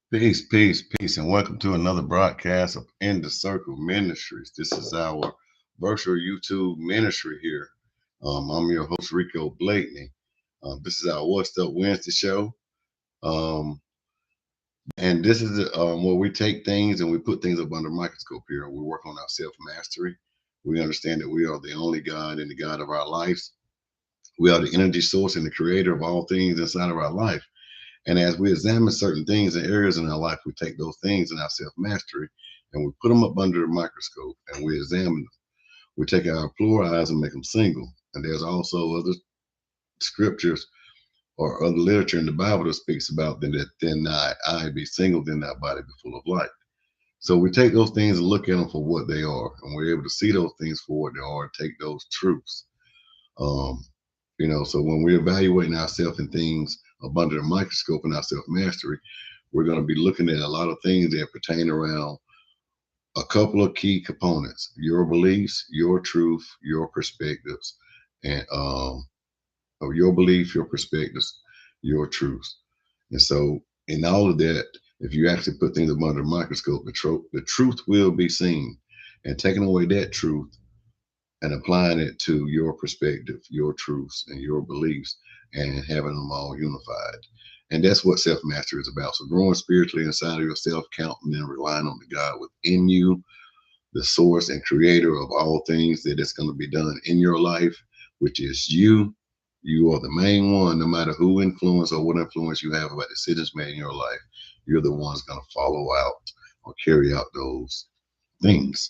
Peace, peace, peace, and welcome to another broadcast of In the Circle Ministries. This is our virtual YouTube ministry here. I'm your host, Rico Blakeney. This is our What's Up Wednesday show. Um, and this is where we take things and we put things up under a microscope here. We work on our self mastery. We understand that we are the only God and the God of our lives. We are the energy source and the creator of all things inside of our life. And as we examine certain things and areas in our life, we take those things in our self mastery and we put them up under the microscope and we examine them. We take our plural eyes and make them single. And there's also other scriptures or other literature in the Bible that speaks about that then thy eye be single, then thy body be full of light. So we take those things and look at them for what they are, and we're able to see those things for what they are and take those truths. Um, so when we're evaluating ourselves and things up under the microscope in our self mastery, we're going to be looking at a lot of things that pertain around a couple of key components: your beliefs, your truth, your perspectives, and or your belief, your perspectives, your truths. And so, in all of that, if you actually put things up under the microscope, the truth will be seen. And taking away that truth and applying it to your perspective, your truths, and your beliefs, and having them all unified. And that's what self mastery is about. So, growing spiritually inside of yourself, counting and relying on the God within you, the source and creator of all things that is going to be done in your life, which is you. You are the main one, no matter who influence or what influence you have about decisions made in your life. You're the ones going to follow out or carry out those things.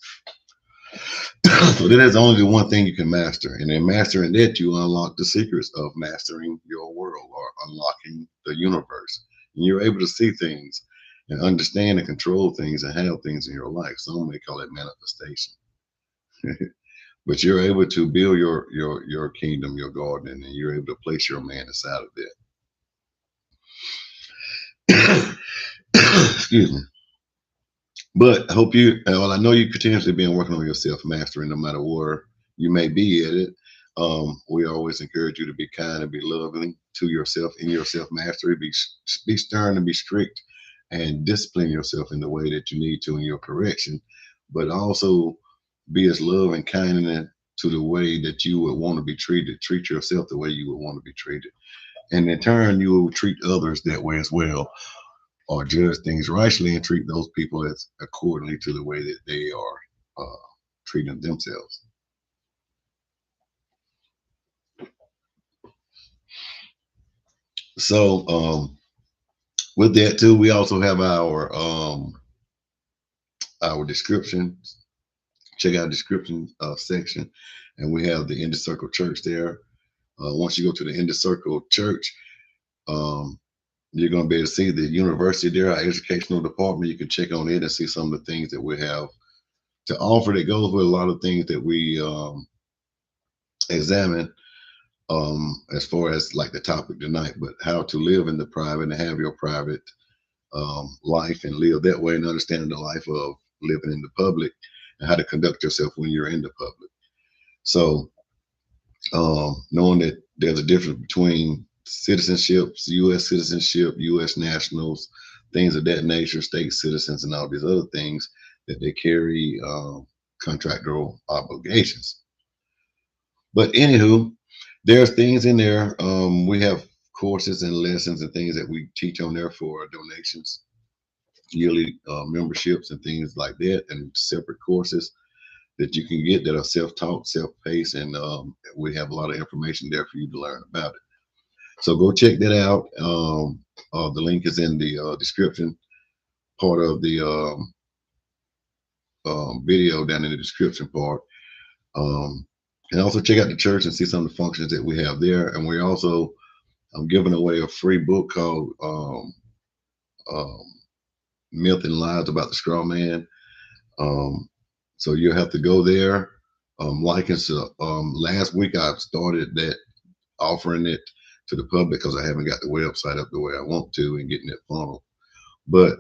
So that is only the one thing you can master. And in mastering that, you unlock the secrets of mastering your world or unlocking the universe. And you're able to see things and understand and control things and have things in your life. Some may call it manifestation. But you're able to build your kingdom, your garden, and you're able to place your man inside of that. Excuse me. But I hope well, I know you continuously been working on your self mastery, no matter where you may be at it. We always encourage you to be kind and be loving to yourself in your self mastery. Be stern and be strict, and discipline yourself in the way that you need to in your correction. But also be as love and kind to the way that you would want to be treated. Treat yourself the way you would want to be treated, and in turn, you will treat others that way as well, or judge things rightly and treat those people as accordingly to the way that they are treating themselves. So with that too, we also have our description. Check out description section, and we have the In the Circle Church there. Once you go to the In the Circle Church, um, you're going to be able to see the university there, our educational department. You can check on it and see some of the things that we have to offer that goes with a lot of things that we examine as far as like the topic tonight, but how to live in the private and have your private life and live that way and understanding the life of living in the public and how to conduct yourself when you're in the public. So knowing that there's a difference between citizenships, U.S. citizenship, U.S. nationals, things of that nature, state citizens, and all these other things that they carry contractual obligations. But anywho, there's things in there. We have courses and lessons and things that we teach on there for donations, yearly memberships and things like that, and separate courses that you can get that are self-taught, self-paced, and we have a lot of information there for you to learn about it. So go check that out. The link is in the description part of the video down in the description part. And also check out the church and see some of the functions that we have there. And we're also giving away a free book called um, Myth and Lies About the Straw Man. Um, so you'll have to go there. Like and so, last week I started that offering it to the public because I haven't got the website up the way I want to and getting it funneled. But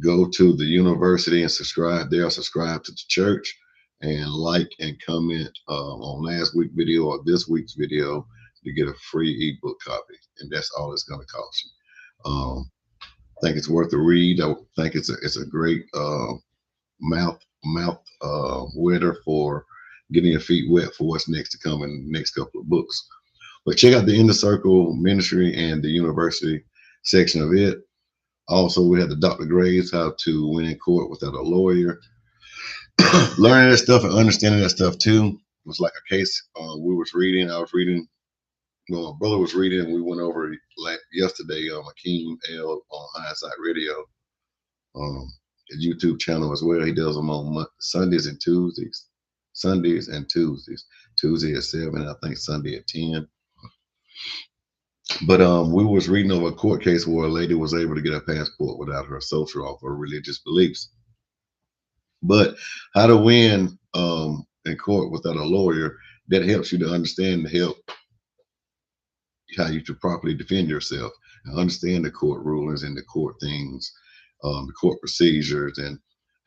go to the university and subscribe there, subscribe to the church, and like and comment on last week's video or this week's video to get a free ebook copy. And that's all it's going to cost you. think it's worth a read. I think it's a great mouth wetter for getting your feet wet for what's next to come in the next couple of books. But check out the Inner Circle Ministry and the University section of it. Also, we had the Dr. Gray's How to Win in Court Without a Lawyer. Learning that stuff and understanding that stuff too was like a case we was reading. I was reading. Well, my brother was reading. We went over like yesterday on Akeem L on Hindsight Radio, um, a YouTube channel as well. He does them on Sundays and Tuesdays. Sundays and Tuesdays. Tuesday at 7, I think Sunday at 10. But we was reading over a court case where a lady was able to get a passport without her social or her religious beliefs. But how to win in court without a lawyer, that helps you to understand, to help how you to properly defend yourself and understand the court rulings and the court things, the court procedures, and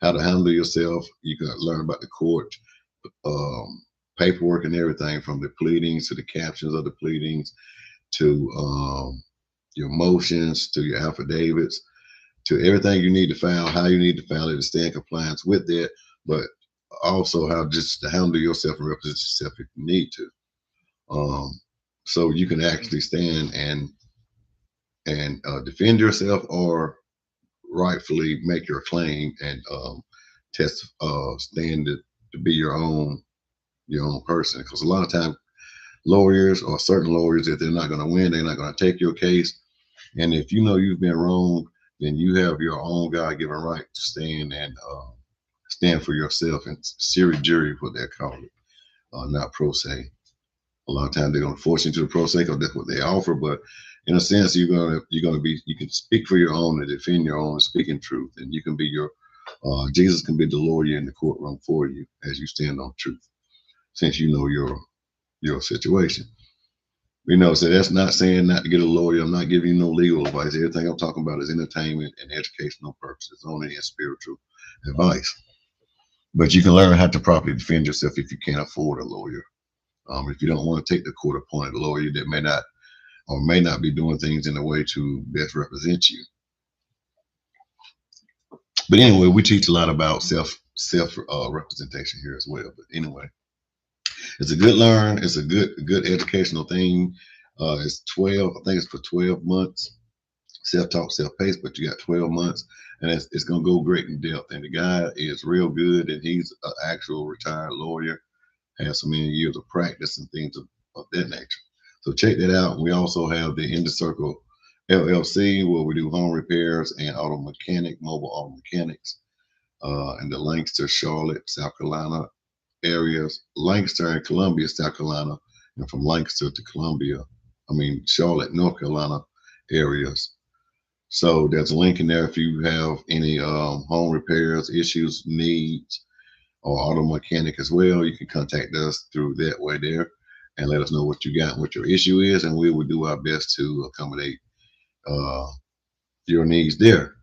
how to handle yourself. You can learn about the court paperwork and everything, from the pleadings to the captions of the pleadings to your motions to your affidavits to everything you need to file, how you need to file it to stay in compliance with that, but also how just to handle yourself and represent yourself if you need to. Um, so you can actually stand and defend yourself or rightfully make your claim and test stand to be your own person. Because a lot of times lawyers or certain lawyers, if they're not going to win, they're not going to take your case. And if you know you've been wrong, then you have your own God-given right to stand and stand for yourself and serious jury, what they call it, not pro se. A lot of times they're going to force you into the pro se because that's what they offer. But in a sense, you're gonna be, you can speak for your own and defend your own, speaking truth, and you can be your Jesus can be the lawyer in the courtroom for you as you stand on truth, since you know your situation. So that's not saying not to get a lawyer. I'm not giving you no legal advice. Everything I'm talking about is entertainment and educational purposes only, and spiritual advice. But you can learn how to properly defend yourself if you can't afford a lawyer. If you don't want to take the court appointed lawyer that may not be doing things in a way to best represent you. But anyway, we teach a lot about self representation here as well. But anyway, it's a good learn. It's a good educational thing. It's 12. I think it's for 12 months. Self-taught, self-paced, but you got 12 months, and it's gonna go great in depth. And the guy is real good, and he's an actual retired lawyer, has so many years of practice and things of that nature. So check that out. We also have the In the Circle LLC, where we do home repairs and mobile auto mechanics, in the Lancaster, Charlotte, South Carolina areas, Lancaster and Columbia, South Carolina, and from Lancaster to Charlotte, North Carolina areas. So there's a link in there if you have any home repairs, issues, needs, or auto mechanic as well. You can contact us through that way there and let us know what you got and what your issue is, and we will do our best to accommodate uh, your needs there.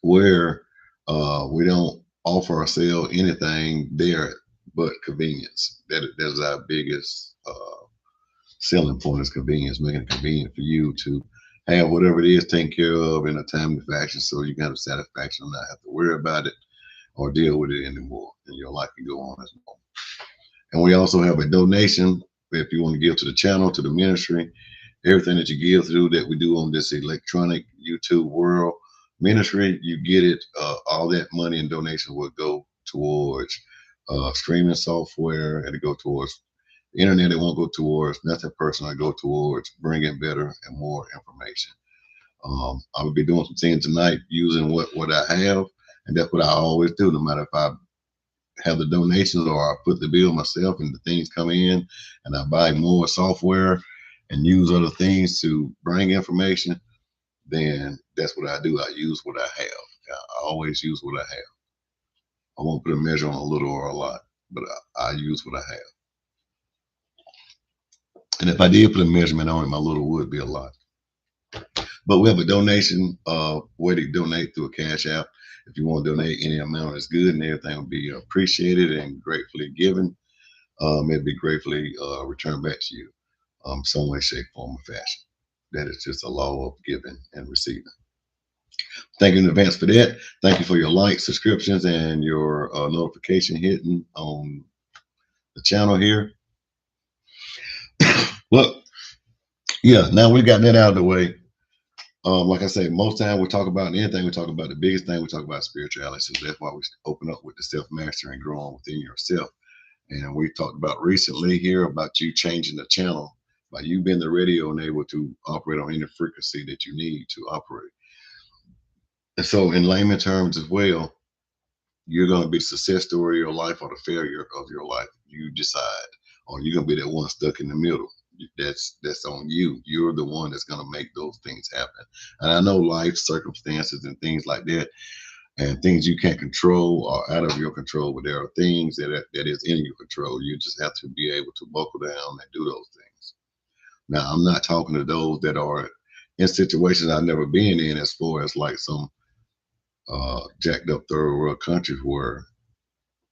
Where we don't offer or sell anything there but convenience. That's our biggest selling point, is convenience, making it convenient for you to have whatever it is taken care of in a timely fashion, so you can have satisfaction and not have to worry about it or deal with it anymore, and your life can go on as normal. And we also have a donation if you want to give to the channel, to the ministry. Everything that you give through that we do on this electronic YouTube world ministry, you get it. All that money and donation will go towards streaming software, and it go towards the internet. It won't go towards nothing personal. It go towards bringing better and more information. I will be doing some things tonight using what I have, and that's what I always do. No matter if I have the donations or I put the bill myself and the things come in, and I buy more software and use other things to bring information, then that's what I do. I use what I have. I always use what I have. I won't put a measure on a little or a lot, but I use what I have. And if I did put a measurement on it, my little would be a lot. But we have a donation way to donate through a cash app. If you want to donate any amount, it's good, and everything will be appreciated and gratefully given. It'll be gratefully returned back to you, some way, shape, form, or fashion. That is just a law of giving and receiving. Thank you in advance for that. Thank you for your likes, subscriptions, and your notification hitting on the channel here. Look, yeah, now we got that out of the way. Like I say, most time we talk about anything, we talk about the biggest thing, we talk about spirituality. So that's why we open up with the self mastery and growing within yourself. And we talked about recently here about you changing the channel by you being the radio and able to operate on any frequency that you need to operate. And so, in layman terms as well, you're going to be success story of your life or the failure of your life. You decide, or you're going to be that one stuck in the middle. That's on you. You're the one that's going to make those things happen. And I know life circumstances and things like that, and things you can't control are out of your control, but there are things that is in your control. You just have to be able to buckle down and do those things. Now, I'm not talking to those that are in situations I've never been in, as far as like some jacked up third world countries where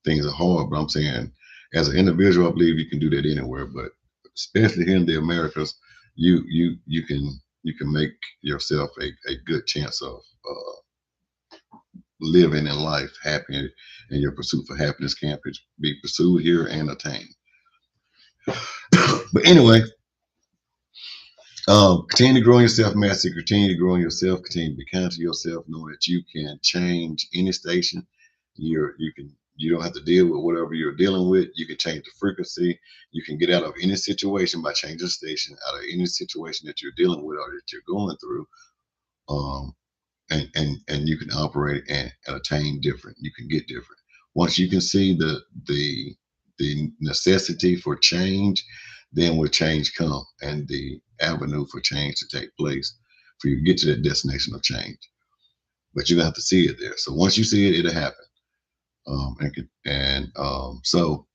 things are hard. But I'm saying, as an individual, I believe you can do that anywhere. But especially here in the Americas, you can make yourself a good chance of living in life happy, and your pursuit for happiness can be pursued here and attained. But anyway, continue to grow in yourself, master. Continue to grow in yourself. Continue to be kind to yourself. Know that you can change any station. You don't have to deal with whatever you're dealing with. You can change the frequency. You can get out of any situation by changing the station. Out of any situation that you're dealing with or that you're going through, um, and you can operate and attain different. You can get different. Once you can see the necessity for change, then will change come, and the avenue for change to take place for you to get to that destination of change. But you're gonna have to see it there. So once you see it, it'll happen. So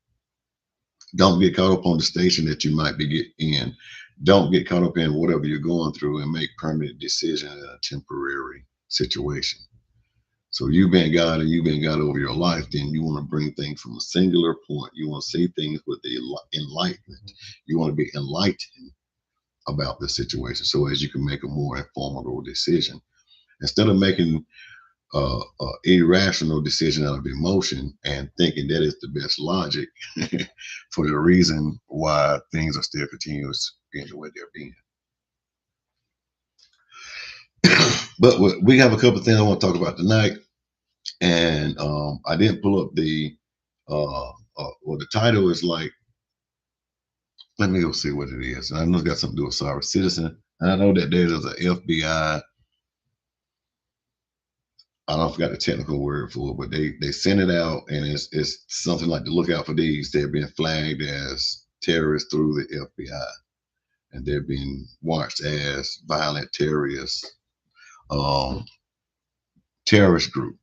don't get caught up on the station that you might be in. Don't get caught up in whatever you're going through and make permanent decisions in a temporary situation. So you being God and you being God over your life, then you want to bring things from a singular point. You want to see things with the enlightenment. You want to be enlightened about the situation so as you can make a more informative decision. Instead of making irrational decision out of emotion and thinking that is the best logic for the reason why things are still continuous being the way they're being. But we have a couple of things I want to talk about tonight, and I didn't pull up the title is like, let me go see what it is. I know it's got something to do with sovereign citizen. And I know that there's an FBI. I don't forgot the technical word for it, but they sent it out, and it's something like to look out for these. They're being flagged as terrorists through the FBI, and they're being watched as violent terrorists, um, terrorist group.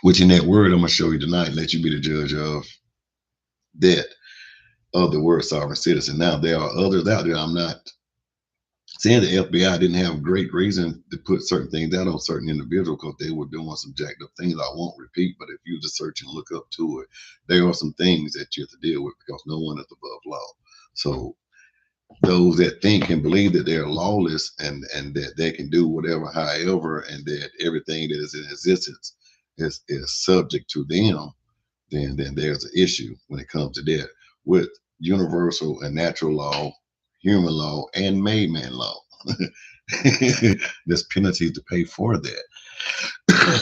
Which in that word I'm gonna show you tonight, and let you be the judge of that, of the word sovereign citizen. Now there are others out there. I'm not saying the FBI didn't have great reason to put certain things out on certain individuals because they were doing some jacked up things. I won't repeat, but if you just search and look up to it, there are some things that you have to deal with because no one is above law. So those that think and believe that they're lawless and that they can do whatever, however, and that everything that is in existence is subject to them, then there's an issue when it comes to that with universal and natural law, human law, and made man law. There's penalties to pay for that.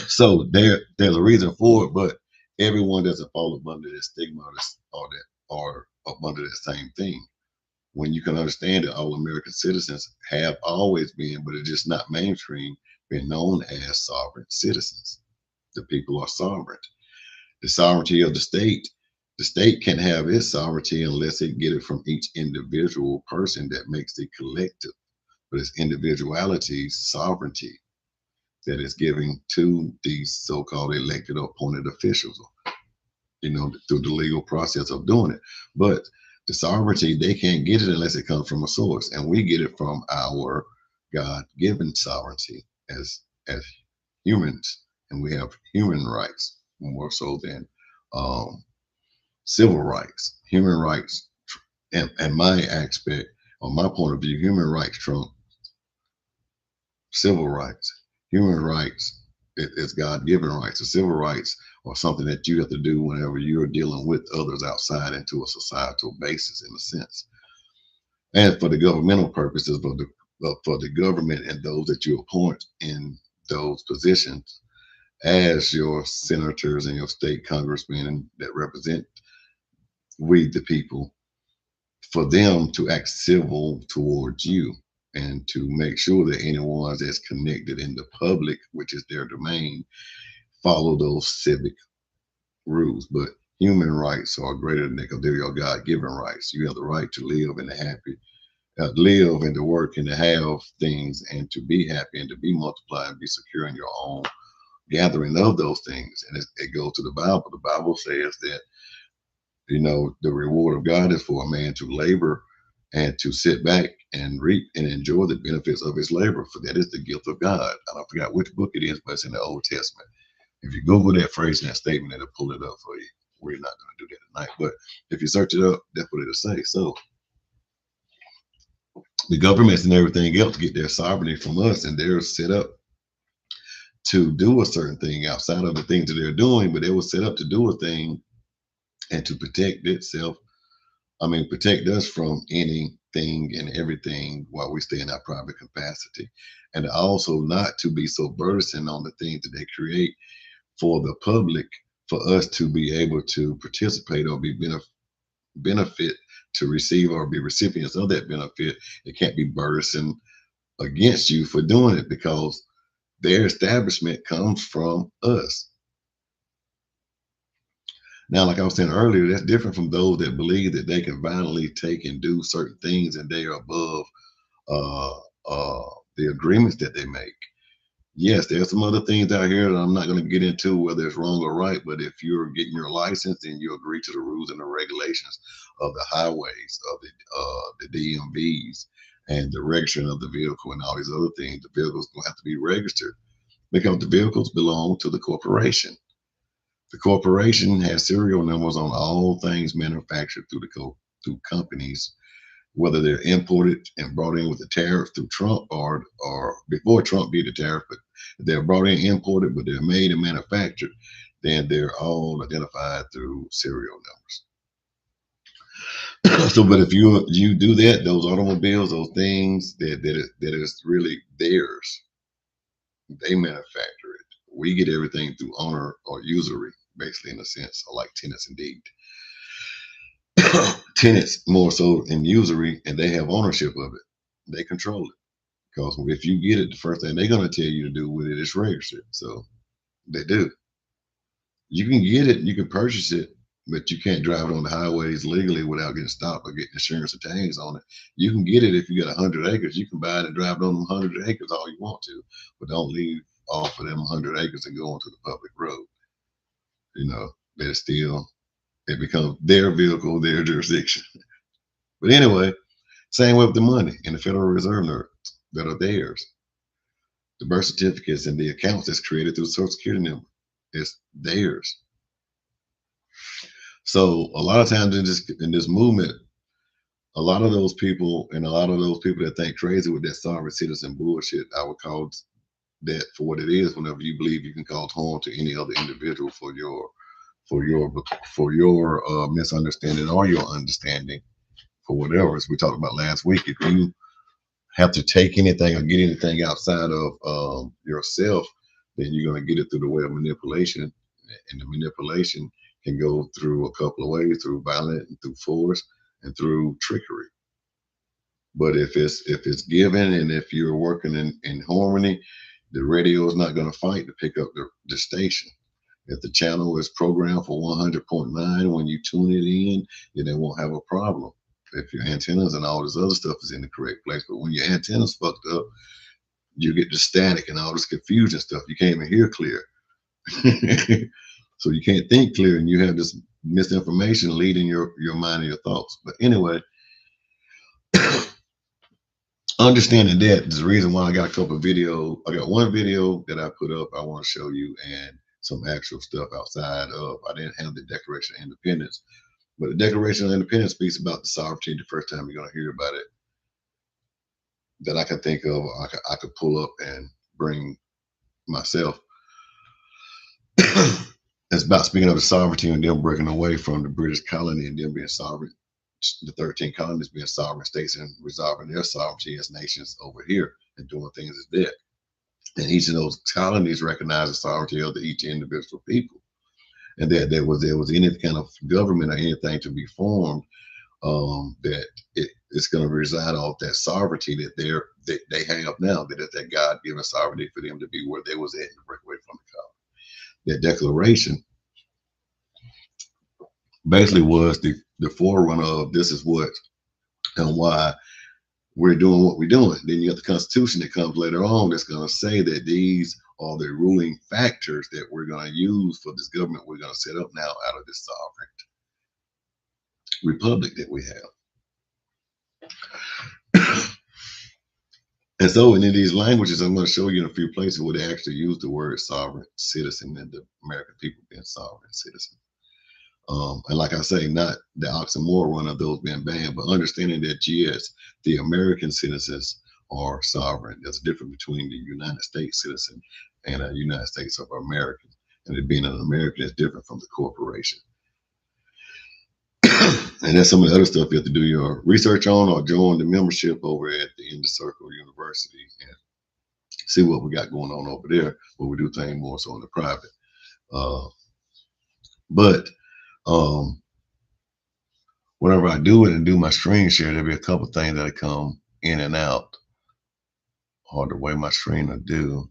So there's a reason for it, but everyone doesn't fall up under that stigma or up under that same thing. When you can understand that all American citizens have always been, but it's just not mainstream, been known as sovereign citizens. The people are sovereign. The sovereignty of the state can't have its sovereignty unless it get it from each individual person that makes the collective. But it's individuality's sovereignty that is giving to these so-called elected or appointed officials, through the legal process of doing it. But the sovereignty, they can't get it unless it comes from a source. And we get it from our God-given sovereignty as humans. And we have human rights more so than um, civil rights. Human rights, and my aspect, or my point of view, human rights trump civil rights. Human rights is God-given rights. The civil rights are something that you have to do whenever you're dealing with others outside into a societal basis, in a sense. And for the governmental purposes, for the government and those that you appoint in those positions as your senators and your state congressmen that represent we the people, for them to act civil towards you and to make sure that anyone that's connected in the public, which is their domain, follow those civic rules. But human rights are greater than that because they're your God-given rights. You have the right to live and to live and to work and to have things and to be happy and to be multiplied and be secure in your own gathering of those things. And it goes to the Bible. The Bible says that, the reward of God is for a man to labor and to sit back and reap and enjoy the benefits of his labor, for that is the gift of God. I don't forget which book it is, but it's in the Old Testament. If you Google that phrase and that statement, it'll pull it up for you. We're not going to do that tonight, but if you search it up, that's what it'll say. So the governments and everything else get their sovereignty from us, and they're set up to do a certain thing outside of the things that they're doing, but they were set up to do a thing and to protect itself. I mean, protect us from anything and everything while we stay in our private capacity. And also not to be so burdensome on the things that they create for the public, for us to be able to participate or be benefit to receive or be recipients of that benefit. It can't be burdensome against you for doing it because their establishment comes from us. Now, like I was saying earlier, that's different from those that believe that they can violently take and do certain things and they are above uh, the agreements that they make. Yes, there's some other things out here that I'm not going to get into whether it's wrong or right, but if you're getting your license and you agree to the rules and the regulations of the highways, of the DMVs, and the registering of the vehicle and all these other things, the vehicle's going to have to be registered because the vehicles belong to the corporation. The corporation has serial numbers on all things manufactured through companies, whether they're imported and brought in with the tariff through Trump or before Trump did the tariff, but they're brought in imported, but they're made and manufactured, then they're all identified through serial numbers. So, but if you do that, those automobiles, those things that is really theirs, they manufacture it. We get everything through owner or usury, basically in a sense, or like tenants indeed. Tenants more so in usury, and they have ownership of it. They control it. Because if you get it, the first thing they're going to tell you to do with it is register it. So they do. You can get it, you can purchase it, but you can't drive it on the highways legally without getting stopped or getting insurance and tags on it. You can get it if you got 100 acres. You can buy it and drive it on them 100 acres all you want to, but don't leave off of them 100 acres and go onto the public road. They're still, it becomes their vehicle, their jurisdiction. But anyway, same way with the money in the Federal Reserve notes that are theirs. The birth certificates and the accounts that's created through the Social Security number, it's theirs. So a lot of times in this movement, a lot of those people and a lot of those people that think crazy with that sovereign citizen bullshit, I would call that for what it is. Whenever you believe you can cause harm to any other individual for your for your misunderstanding or your understanding for whatever, as we talked about last week, if you have to take anything or get anything outside of yourself, then you're going to get it through the way of manipulation. And the manipulation can go through a couple of ways: through violence, and through force, and through trickery. But if it's given and if you're working in harmony, the radio is not going to fight to pick up the station. If the channel is programmed for 100.9, when you tune it in, then it won't have a problem. If your antennas and all this other stuff is in the correct place. But when your antennas fucked up, you get the static and all this confusion stuff. You can't even hear clear. So you can't think clear, and you have this misinformation leading your mind and your thoughts. But anyway, understanding that is the reason why I got a couple of videos. I got one video that I put up I want to show you, and some actual stuff outside of. I didn't have the Declaration of Independence, but the Declaration of Independence speaks about the sovereignty the first time you're going to hear about it. that I can think of, I could pull up and bring myself. It's about speaking of the sovereignty and them breaking away from the British colony and them being sovereign, the 13 colonies being sovereign states and resolving their sovereignty as nations over here and doing things as that. And each of those colonies recognized the sovereignty of each individual people, and that there was any kind of government or anything to be formed, that it's going to reside off that sovereignty that they have now, that is that God given sovereignty for them to be where they was at and break away from the colony. That declaration basically was the forerunner of this is what and why we're doing what we're doing. Then you have the Constitution that comes later on that's going to say that these are the ruling factors that we're going to use for this government we're going to set up now out of this sovereign republic that we have. And so in these languages, I'm going to show you in a few places where they actually use the word sovereign citizen and the American people being sovereign citizens. And like I say, not the oxymoron of those being banned, but understanding that yes, the American citizens are sovereign. There's a difference between the United States citizen and a United States of America. And it being an American is different from the corporation. And that's some of the other stuff you have to do your research on or join the membership over at the In the Circle University and see what we got going on over there, where we do things more so in the private. But whenever I do it and do my screen share, there'll be a couple things that come in and out, or the way my screen will do.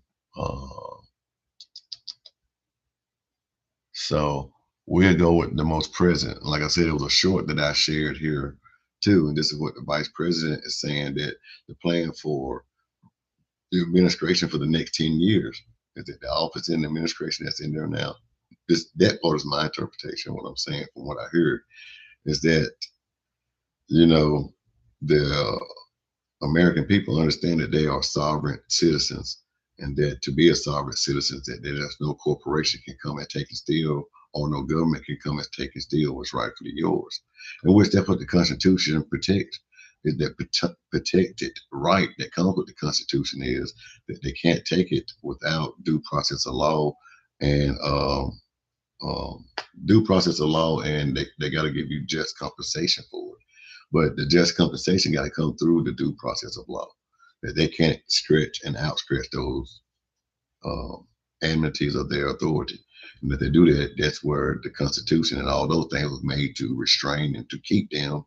So we'll go with the most present. Like I said, it was a short that I shared here too, and this is what the vice president is saying, that the plan for the administration for the next 10 years is that the office and the administration that's in there now. That part is my interpretation. What I'm saying from what I heard is that, you know, the American people understand that they are sovereign citizens, and that to be a sovereign citizen, that there's no corporation can come and take and steal, or no government can come and take and steal what's rightfully yours. And which that's what the Constitution protects. Is that protected right that comes with the Constitution is that they can't take it without due process of law and due process of law, and they got to give you just compensation for it. But the just compensation got to come through the due process of law. That they can't stretch and outstretch those amenities of their authority. And if they do that, that's where the Constitution and all those things was made to restrain and to keep them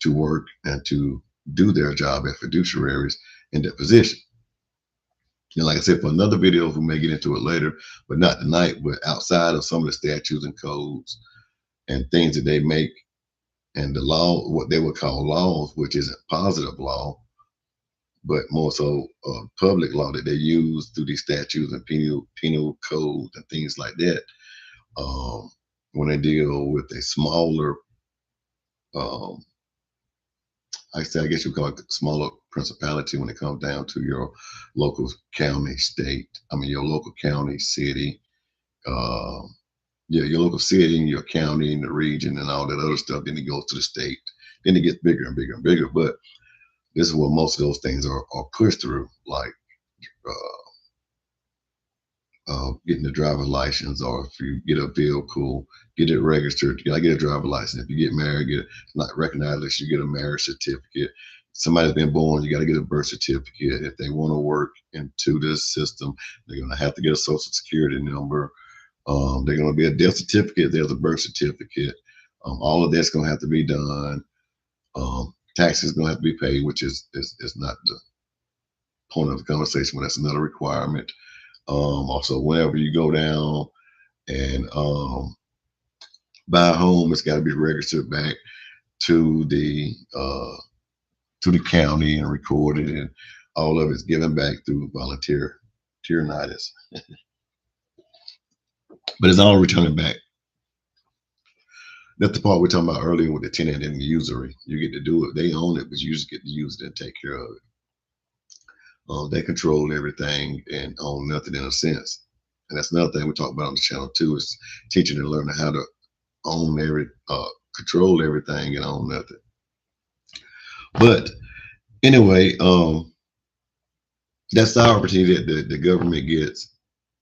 to work and to do their job as fiduciaries in that position. And like I said, for another video, we may get into it later, but not tonight. But outside of some of the statutes and codes and things that they make, and the law, what they would call laws, which isn't positive law, but more so public law that they use through these statutes and penal codes and things like that. When they deal with a smaller, I guess you call it smaller principality when it comes down to your local county, state. I mean, your local county, city, your local city and your county and the region and all that other stuff. Then it goes to the state. Then it gets bigger and bigger and bigger. But this is where most of those things are pushed through, like getting a driver's license, or if you get a vehicle, get it registered. You gotta get a driver's license. If you get married, it's not recognized unless you get a marriage certificate. Somebody's been born, you got to get a birth certificate. If they want to work into this system, they're going to have to get a social security number. They're going to be a death certificate. There's a birth certificate. All of that's going to have to be done. Taxes going to have to be paid, which is not the point of the conversation, but that's another requirement. Also, whenever you go down and buy a home, it's got to be registered back to the county and recorded, and all of it's given back through volunteeritis. But it's all returning back. That's the part we're talking about earlier with the tenant and the usury. You get to do it. They own it, but you just get to use it and take care of it. They control everything and own nothing in a sense. And that's another thing we talk about on the channel too, is teaching and learning how to own control everything and own nothing. But anyway, That's the opportunity that the government gets,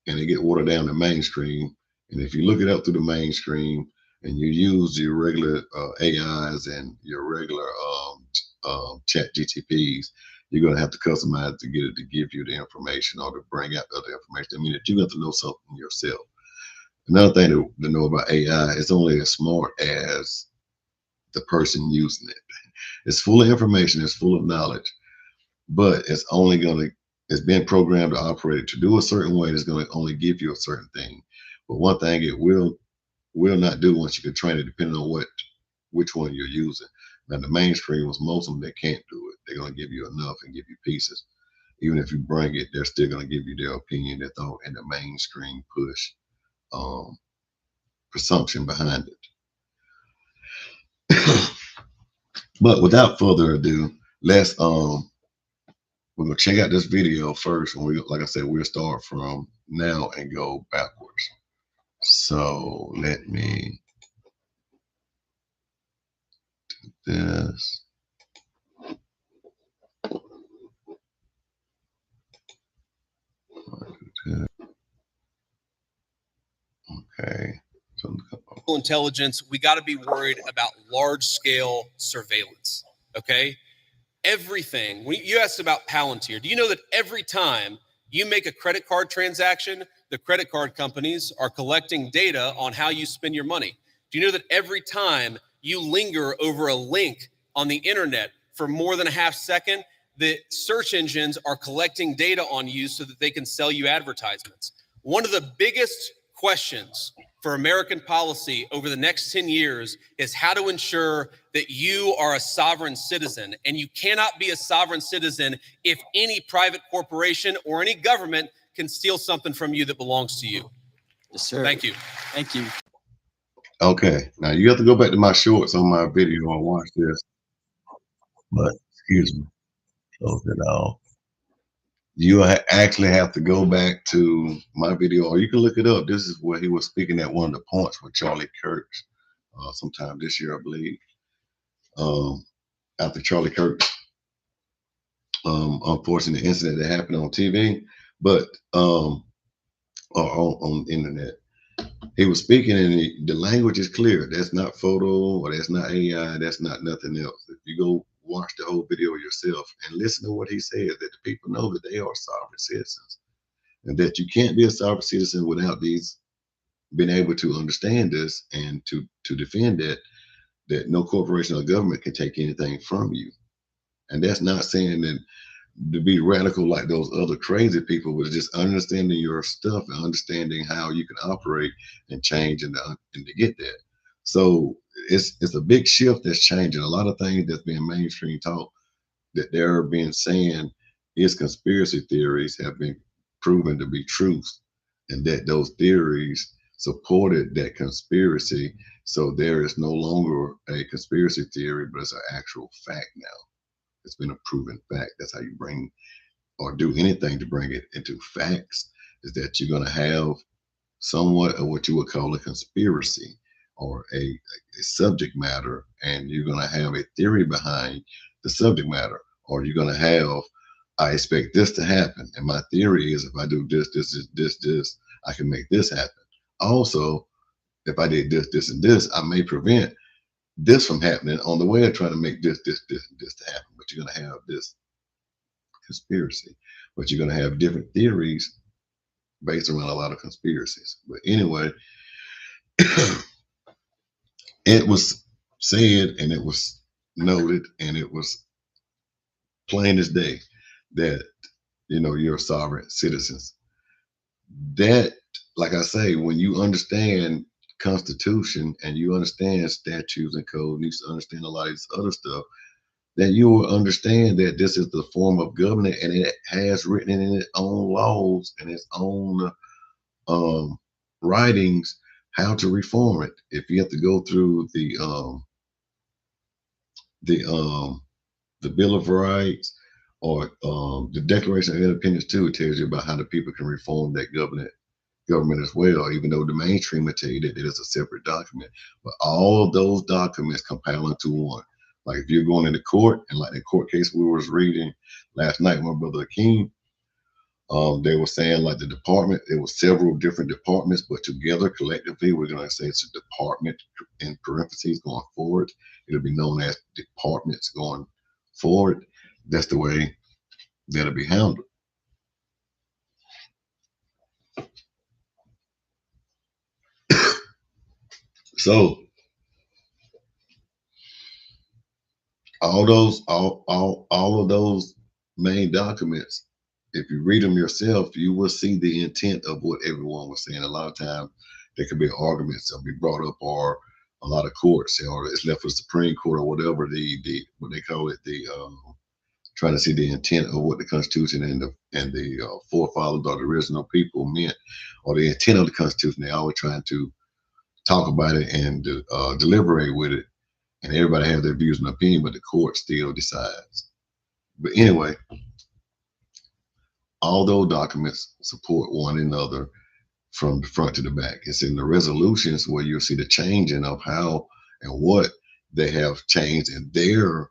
and they get watered down the mainstream. And if you look it up through the mainstream and you use your regular AIs and your regular chat GTPs, you're going to have to customize to get it to give you the information or to bring out other information. I mean, that you have to know something yourself. Another thing to know about AI, it's only as smart as the person using it. It's full of information, it's full of knowledge, but it's been programmed to operate to do a certain way. It's going to only give you a certain thing. But one thing it will not do once you can train it, depending on which one you're using. Now the mainstream was most of them that can't do it. They're going to give you enough and give you pieces. Even if you bring it, they're still going to give you their opinion, their thought, and the mainstream push presumption behind it. But without further ado, let's we're gonna check out this video first, and like I said, we'll start from now and go backwards. So let me do this. Okay. Intelligence, we got to be worried about large scale surveillance. Okay. Everything. You asked about Palantir. Do you know that every time you make a credit card transaction, the credit card companies are collecting data on how you spend your money? Do you know that every time you linger over a link on the internet for more than a half second, the search engines are collecting data on you so that they can sell you advertisements? One of the biggest questions for American policy over the next 10 years is how to ensure that you are a sovereign citizen. And you cannot be a sovereign citizen if any private corporation or any government can steal something from you that belongs to you. Yes, sir. Thank you. Thank you. Okay, now you have to go back to my shorts on my video and watch this. But excuse me, close it off. You actually have to go back to my video, or you can look it up. This is where he was speaking at one of the points with Charlie Kirk sometime this year, I believe. After Charlie Kirk, unfortunate incident that happened on TV, but or on the internet. He was speaking, and the language is clear. That's not photo, or that's not AI. That's not nothing else. If you go watch the whole video yourself and listen to what he said, that the people know that they are sovereign citizens, and that you can't be a sovereign citizen without these being able to understand this and to defend that no corporation or government can take anything from you. And that's not saying that to be radical like those other crazy people, but just understanding your stuff and understanding how you can operate and change and to get that. So it's a big shift that's changing. A lot of things that's being mainstream talk that they're being saying is conspiracy theories have been proven to be truths, and that those theories supported that conspiracy. So there is no longer a conspiracy theory, but it's an actual fact now. It's been a proven fact. That's how you bring or do anything to bring it into facts, is that you're going to have somewhat of what you would call a conspiracy or a subject matter, and you're going to have a theory behind the subject matter, or you're going to have, I expect this to happen, and my theory is if I do this, I can make this happen. Also, if I did this, and this, I may prevent this from happening on the way of trying to make this to happen. But you're going to have this conspiracy, but you're going to have different theories based around a lot of conspiracies. But anyway, it was said and it was noted and it was plain as day that, you know, you're sovereign citizens. That, like I say, when you understand Constitution and you understand statutes and codes, you understand a lot of this other stuff, then you will understand that this is the form of government, and it has written in its own laws and its own writings how to reform it. If you have to go through the Bill of Rights or the Declaration of Independence too, it tells you about how the people can reform that government as well, even though the mainstream will tell you that it is a separate document. But all of those documents compile into one. Like if you're going into court, and like the court case we was reading last night, my brother Akeem, They were saying like the department, it was several different departments, but together collectively, we're going to say it's a department in parentheses going forward. It'll be known as departments going forward. That's the way that'll be handled. So all of those main documents, if you read them yourself, you will see the intent of what everyone was saying. A lot of times there could be arguments that'll be brought up, or a lot of courts, or it's left for the Supreme Court or whatever, the what they call it, the trying to see the intent of what the Constitution and the forefathers or the original people meant, or the intent of the Constitution. They always trying to talk about it and deliberate with it, and everybody has their views and opinion, but the court still decides. But anyway, all those documents support one another from the front to the back. It's in the resolutions where you'll see the changing of how and what they have changed in their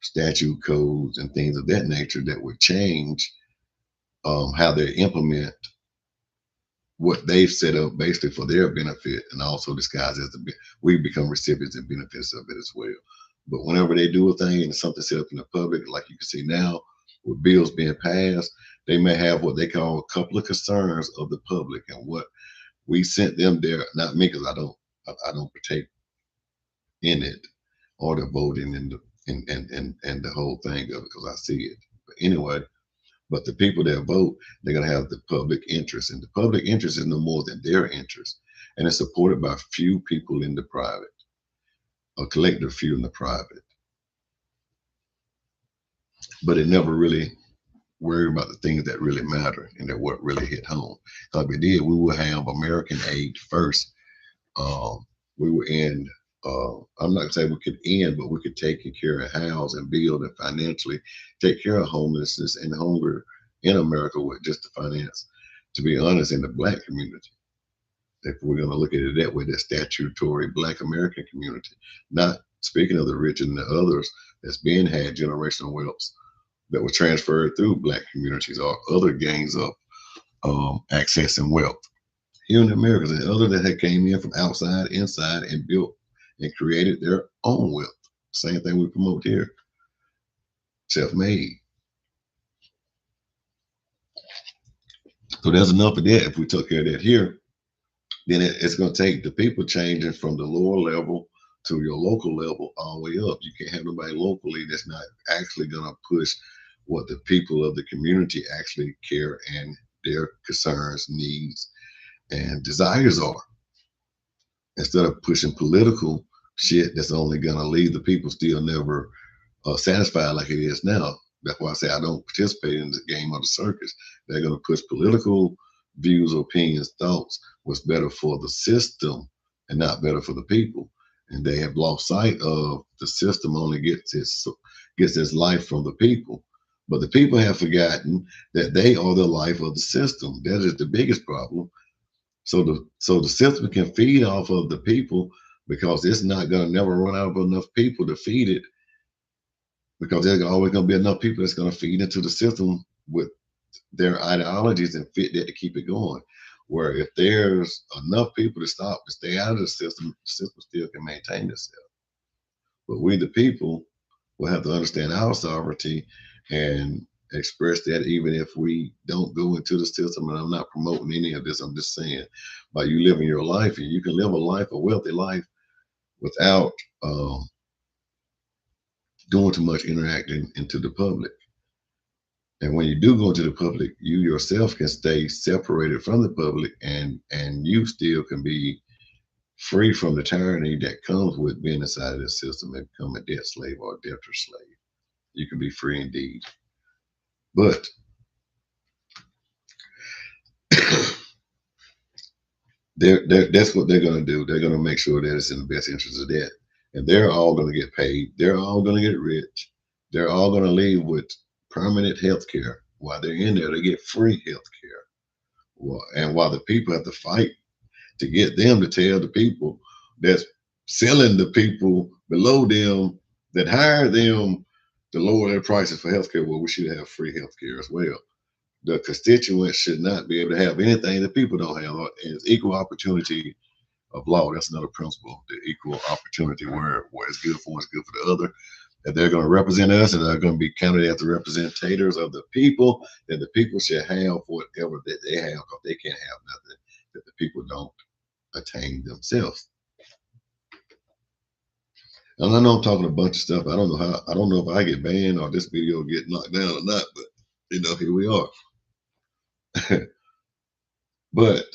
statute codes and things of that nature that would change how they implement what they've set up basically for their benefit, and also disguised as we become recipients and benefits of it as well. But whenever they do a thing and something set up in the public, like you can see now with bills being passed, they may have what they call a couple of concerns of the public, and what we sent them there, not me, because I don't partake in it or the voting and the whole thing of it, because I see it. But anyway, but the people that vote, they're going to have the public interest, and the public interest is no more than their interest, and it's supported by few people in the private, a collective few in the private. But it never really worry about the things that really matter and that what really hit home. Because if we did, we would have American aid first. We would end. I'm not saying we could end, but we could take care of house and build and financially take care of homelessness and hunger in America with just the finance. To be honest, in the Black community, if we're going to look at it that way, that statutory Black American community, not speaking of the rich and the others that's being had generational wealth that was transferred through Black communities or other gangs of accessing wealth here in the Americas, and others that had came in from outside, inside, and built and created their own wealth. Same thing we promote here, self-made. So there's enough of that. If we took care of that here, then it's going to take the people changing from the lower level to your local level all the way up. You can't have nobody locally that's not actually going to push what the people of the community actually care and their concerns, needs, and desires are. Instead of pushing political shit that's only going to leave the people still never satisfied like it is now. That's why I say I don't participate in the game of the circus. They're going to push political views, opinions, thoughts, what's better for the system and not better for the people. And they have lost sight of the system only gets its life from the people. But the people have forgotten that they are the life of the system. That is the biggest problem. So the system can feed off of the people, because it's not going to never run out of enough people to feed it, because there's always going to be enough people that's going to feed into the system with their ideologies and fit that to keep it going. Where if there's enough people to stay out of the system still can maintain itself. But we, the people, will have to understand our sovereignty and express that, even if we don't go into the system. And I'm not promoting any of this. I'm just saying, by you living your life, and you can live a wealthy life, without doing too much interacting into the public. And when you do go into the public, you yourself can stay separated from the public, and you still can be free from the tyranny that comes with being inside of the system and become a debt slave or a debtor slave. You can be free indeed. But that's what they're going to do. They're going to make sure that it's in the best interest of that. And they're all going to get paid. They're all going to get rich. They're all going to leave with permanent health care. While they're in there, they get free health care. And while the people have to fight to get them to tell the people that's selling the people below them that hire them to lower their prices for healthcare, well, we should have free healthcare as well. the constituents should not be able to have anything that people don't have. It's equal opportunity of law. That's another principle, the equal opportunity, where it's good for one, it's good for the other. That they're going to represent us and they're going to be counted as the representatives of the people, that the people should have whatever that they have, because they can't have nothing that the people don't attain themselves. And I know I'm talking a bunch of stuff. I don't know if I get banned or this video get knocked down or not, but here we are. But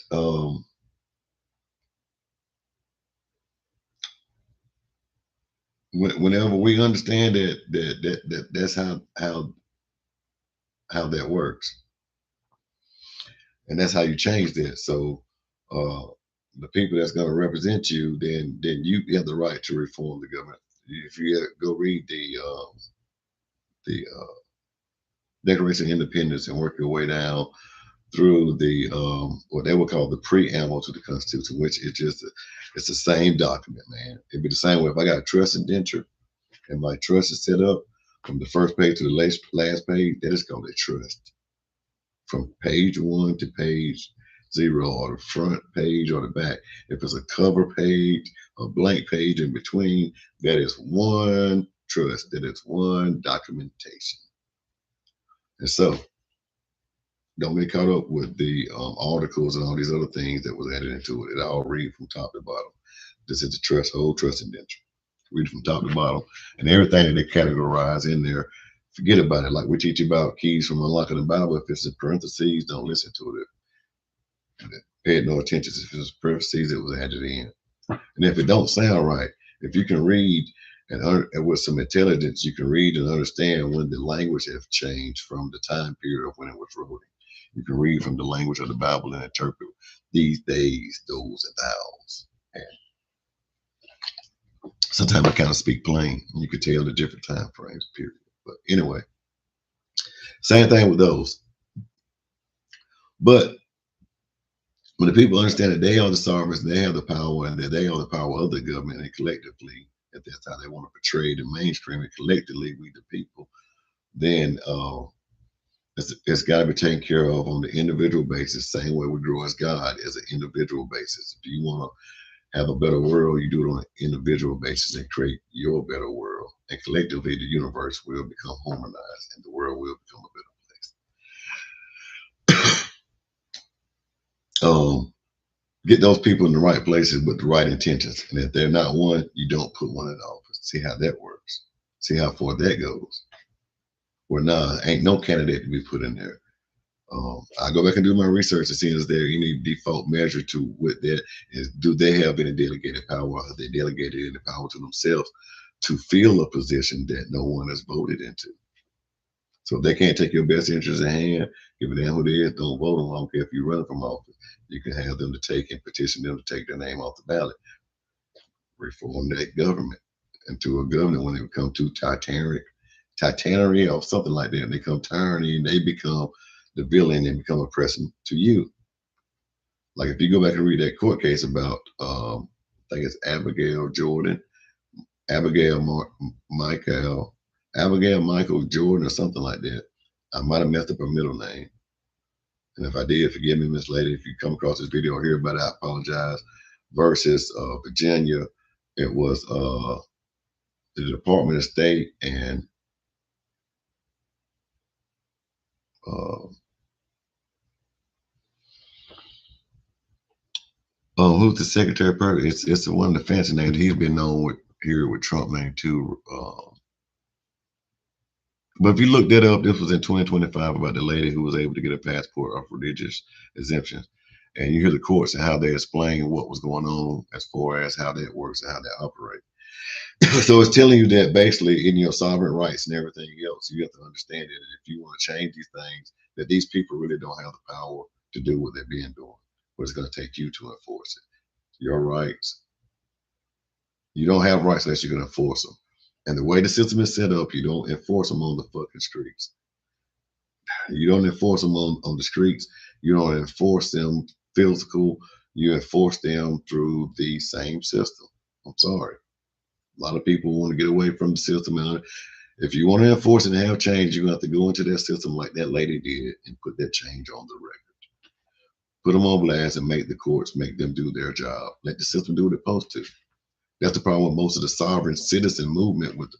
whenever we understand that's how that works, and that's how you change that. So uh, the people that's going to represent you, then you have the right to reform the government. If you go read the Declaration of Independence and work your way down through the what they would call the preamble to the Constitution, which is just it's the same document, man. It'd be the same way if I got a trust indenture and my trust is set up from the first page to the last page, that is called a trust. From page 1 to page 0, or the front page or the back. If it's a cover page, a blank page in between, that is one trust, that is one documentation. And so don't get caught up with the articles and all these other things that was added into it. It all read from top to bottom. This is the trust, whole trust indenture. Read from top to bottom, and everything that they categorize in there, forget about it. Like we teach you about keys from unlocking the Bible. If it's in parentheses, don't listen to it. Pay no attention. If it's parentheses, it was added in. And if it don't sound right, if you can read and with some intelligence, you can read and understand when the language has changed from the time period of when it was written. You can read from the language of the Bible and interpret these days, those, and thous. And sometimes I kind of speak plain. And you could tell the different time frames, period. But anyway, same thing with those. But when the people understand that they are the sovereigns, they have the power, and that they are the power of the government, and collectively, if that's how they want to portray the mainstream, and collectively we the people, then it's got to be taken care of on the individual basis, same way we grow as God, as an individual basis. If you want to have a better world, you do it on an individual basis and create your better world. And collectively, the universe will become harmonized and the world will become a better place. Get those people in the right places with the right intentions. And if they're not one, you don't put one in office. See how that works. See how far that goes. Well, nah, ain't no candidate to be put in there. I go back and do my research to see is there any default measure to what that is. Do they have any delegated power? Have they delegated any power to themselves to fill a position that no one has voted into? So if they can't take your best interest in hand, give a damn who it is, don't vote them. I don't care if you run from office. You can have them to take and petition them to take their name off the ballot. Reform that government into a government when they become too titanery or something like that. They become tyranny and they become the villain and become oppressive to you. Like if you go back and read that court case about, I think it's Abigail Jordan, Abigail Michael Jordan or something like that. I might have messed up her middle name. And if I did, forgive me, Miss Lady. If you come across this video or hear about it, I apologize. Versus Virginia, it was the Department of State and who's the Secretary of Purpose? It's the one of the fancy names. He's been known with here with Trump name too. But if you look that up, this was in 2025 about the lady who was able to get a passport of religious exemptions. And you hear the courts and how they explain what was going on as far as how that works and how they operate. So it's telling you that basically in your sovereign rights and everything else, you have to understand that if you want to change these things, that these people really don't have the power to do what they're being doing. But it's going to take you to enforce it. Your rights. You don't have rights unless you're going to enforce them. And the way the system is set up, you don't enforce them on the fucking streets. You don't enforce them on the streets. You don't enforce them physical. You enforce them through the same system. I'm sorry. A lot of people want to get away from the system. If you want to enforce and have change, you have to go into that system like that lady did and put that change on the record. Put them on blast and make the courts make them do their job. Let the system do what it's supposed to. That's the problem with most of the sovereign citizen movement with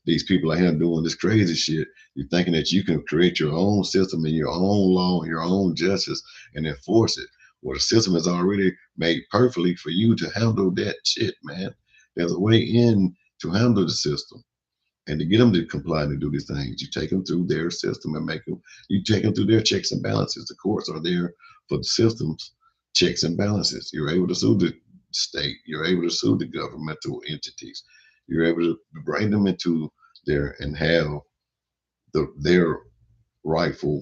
these people out here doing this crazy shit. You're thinking that you can create your own system and your own law and your own justice and enforce it. Well, the system is already made perfectly for you to handle that shit, man. There's a way in to handle the system. And to get them to comply and do these things, you take them through their system and make them, you take them through their checks and balances. The courts are there for the system's checks and balances. You're able to sue the state, you're able to sue the governmental entities, you're able to bring them into there and have their rightful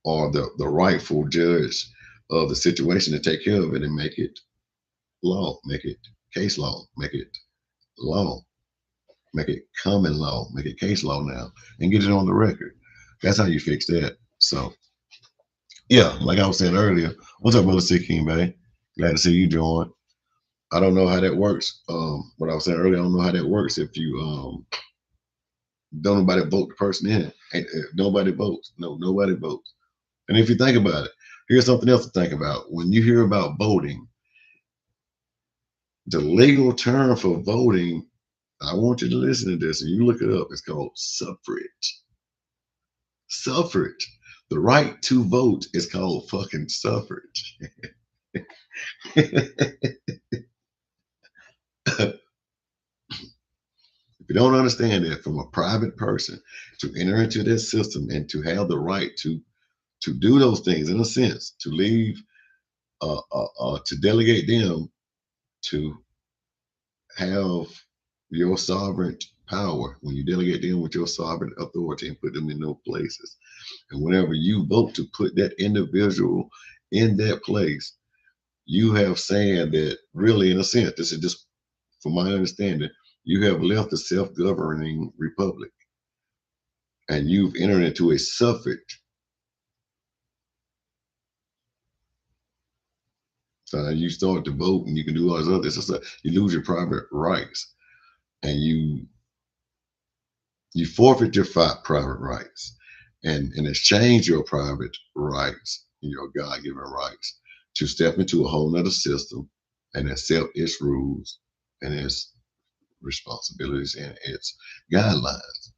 or the rightful judge of the situation to take care of it and make it law, make it case law, make it law. Make it common law, make it case law now, and get it on the record. That's how you fix that. So, yeah, like I was saying earlier, what's up, brother C King, man? Glad to see you join. I don't know how that works. What I was saying earlier, I don't know how that works if you don't nobody vote the person in. Nobody votes. No, nobody votes. And if you think about it, here's something else to think about. When you hear about voting, the legal term for voting, I want you to listen to this and you look it up. It's called suffrage. Suffrage. The right to vote is called fucking suffrage. If you don't understand that, from a private person to enter into that system and to have the right to do those things, in a sense, to leave, to delegate them to have your sovereign power, when you delegate them with your sovereign authority and put them in those places, and whenever you vote to put that individual in that place, you have saying that really, in a sense, this is just from my understanding, you have left the self-governing republic and you've entered into a suffrage. So you start to vote and you can do all this other stuff. You lose your private rights and you forfeit your private rights and exchange your private rights, your God-given rights, to step into a whole nother system and accept its rules and its responsibilities and its guidelines.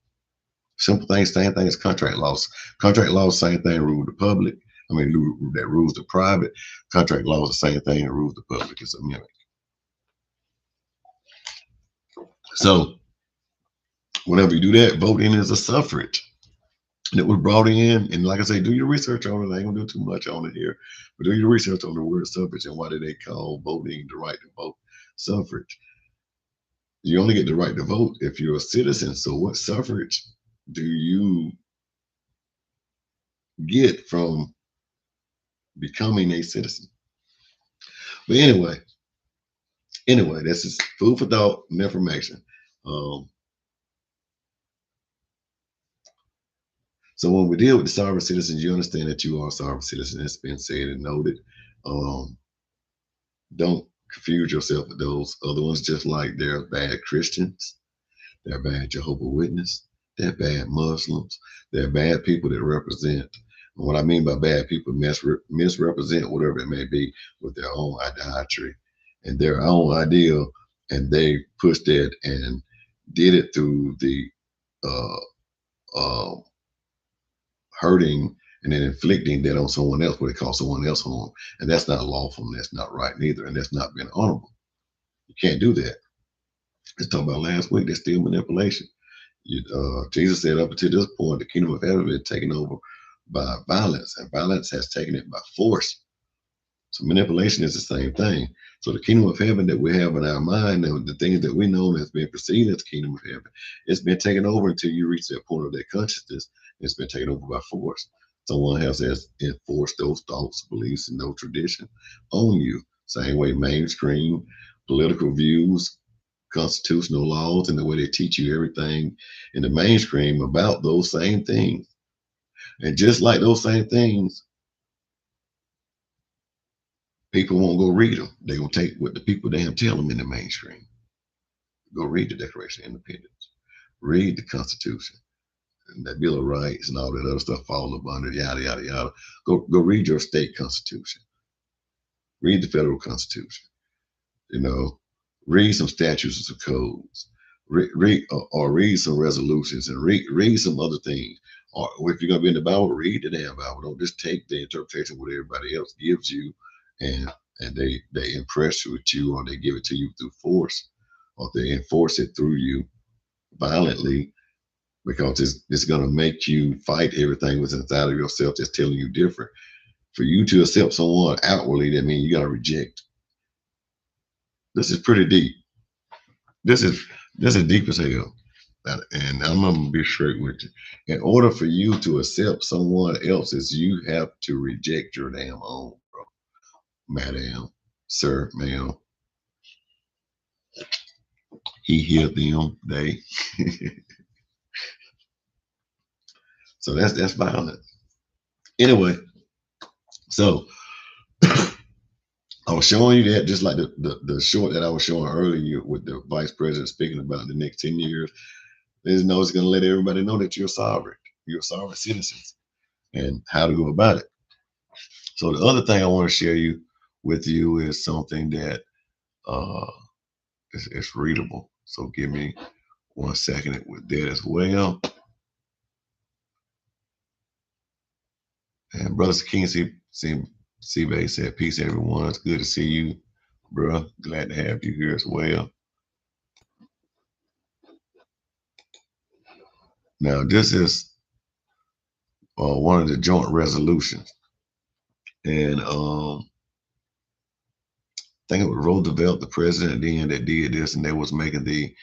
Simple things, same thing as contract laws. Contract laws, same thing, rule the public. I mean, that rules the private. Contract laws, the same thing that rules the public. It's a mimic. So whenever you do that, voting is a suffrage. And it was brought in, and like I say, do your research on it. I ain't gonna do too much on it here, but do your research on the word suffrage and why do they call voting the right to vote suffrage. You only get the right to vote if you're a citizen. So what suffrage do you get from becoming a citizen? But anyway, this is food for thought and information. Um, so when we deal with the sovereign citizens, you understand that you are a sovereign citizen. It's been said and noted. Um, don't confuse yourself with those other ones, just like they're bad Christians, they're bad Jehovah Witness, they're bad Muslims, they're bad people that represent. And what I mean by bad people, misrepresent whatever it may be with their own idolatry and their own ideal, and they pushed that and did it through the uh, uh, hurting and then inflicting that on someone else, what they call someone else harm, and that's not lawful, and that's not right neither, and that's not being honorable. You can't do that. Let's talk about last week. That's still manipulation. Jesus said, up until this point, the kingdom of heaven has been taken over by violence, and violence has taken it by force. So manipulation is the same thing. So the kingdom of heaven that we have in our mind, and the things that we know has been perceived as the kingdom of heaven, it's been taken over until you reach that point of that consciousness. It's been taken over by force. Someone else has enforced those thoughts, beliefs, and no tradition on you. Same way mainstream political views, constitutional laws, and the way they teach you everything in the mainstream about those same things. And just like those same things, people won't go read them. They're going to take what the people damn tell them in the mainstream. Go read the Declaration of Independence. Read the Constitution and that Bill of Rights and all that other stuff fall up under yada yada yada. Go read your state constitution. Read the federal constitution. You know, read some statutes and some codes. Read or read some resolutions and read some other things. Or if you're gonna be in the Bible, read the damn Bible. Don't just take the interpretation what everybody else gives you, and they impress you with you, or they give it to you through force, or they enforce it through you violently, because it's gonna make you fight everything within inside of yourself that's telling you different. For you to accept someone outwardly, that means you gotta reject. This is pretty deep. This is deep as hell. And I'm gonna be straight with you. In order for you to accept someone else's, you have to reject your damn own, bro. Madam, sir, ma'am. He, here, them, they. So that's violent. Anyway, so I was showing you that, just like the short that I was showing earlier with the vice president speaking about the next 10 years. There's no, it's going to let everybody know that you're sovereign. You're sovereign citizens and how to go about it. So the other thing I want to share with you is something that uh, is readable. So give me 1 second with that as well. And Brother King Seabay said, peace, everyone. It's good to see you, bro. Glad to have you here as well. Now, this is one of the joint resolutions. And I think it was Roosevelt, the president then, that did this, and they was making the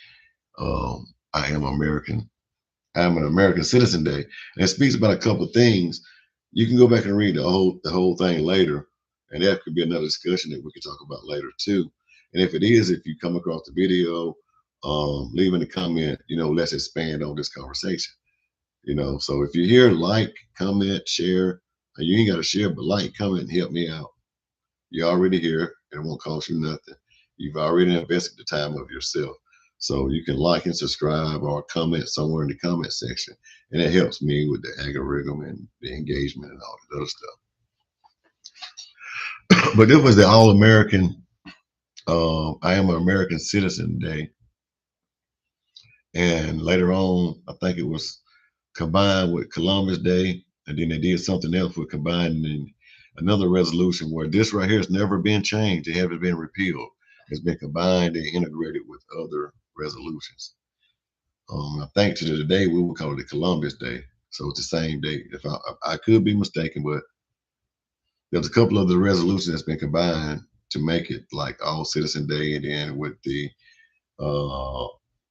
I am an American Citizen Day. And it speaks about a couple of things. You can go back and read the whole thing later, and that could be another discussion that we could talk about later too. And if it is, if you come across the video, leave in the comment, let's expand on this conversation. So if you're here, like, comment, share. You ain't got to share, but like, comment, and help me out. You're already here. It won't cost you nothing. You've already invested the time of yourself. So you can like and subscribe or comment somewhere in the comment section. And it helps me with the algorithm and the engagement and all that other stuff. But this was the All-American, I am an American Citizen Day. And later on, I think it was combined with Columbus Day. And then they did something else with combining another resolution where this right here has never been changed. It hasn't been repealed. It's been combined and integrated with other resolutions. I think to today we would call it the Columbus Day. So it's the same day. If I could be mistaken, but there's a couple of the resolutions that's been combined to make it like All Citizen Day, and then with the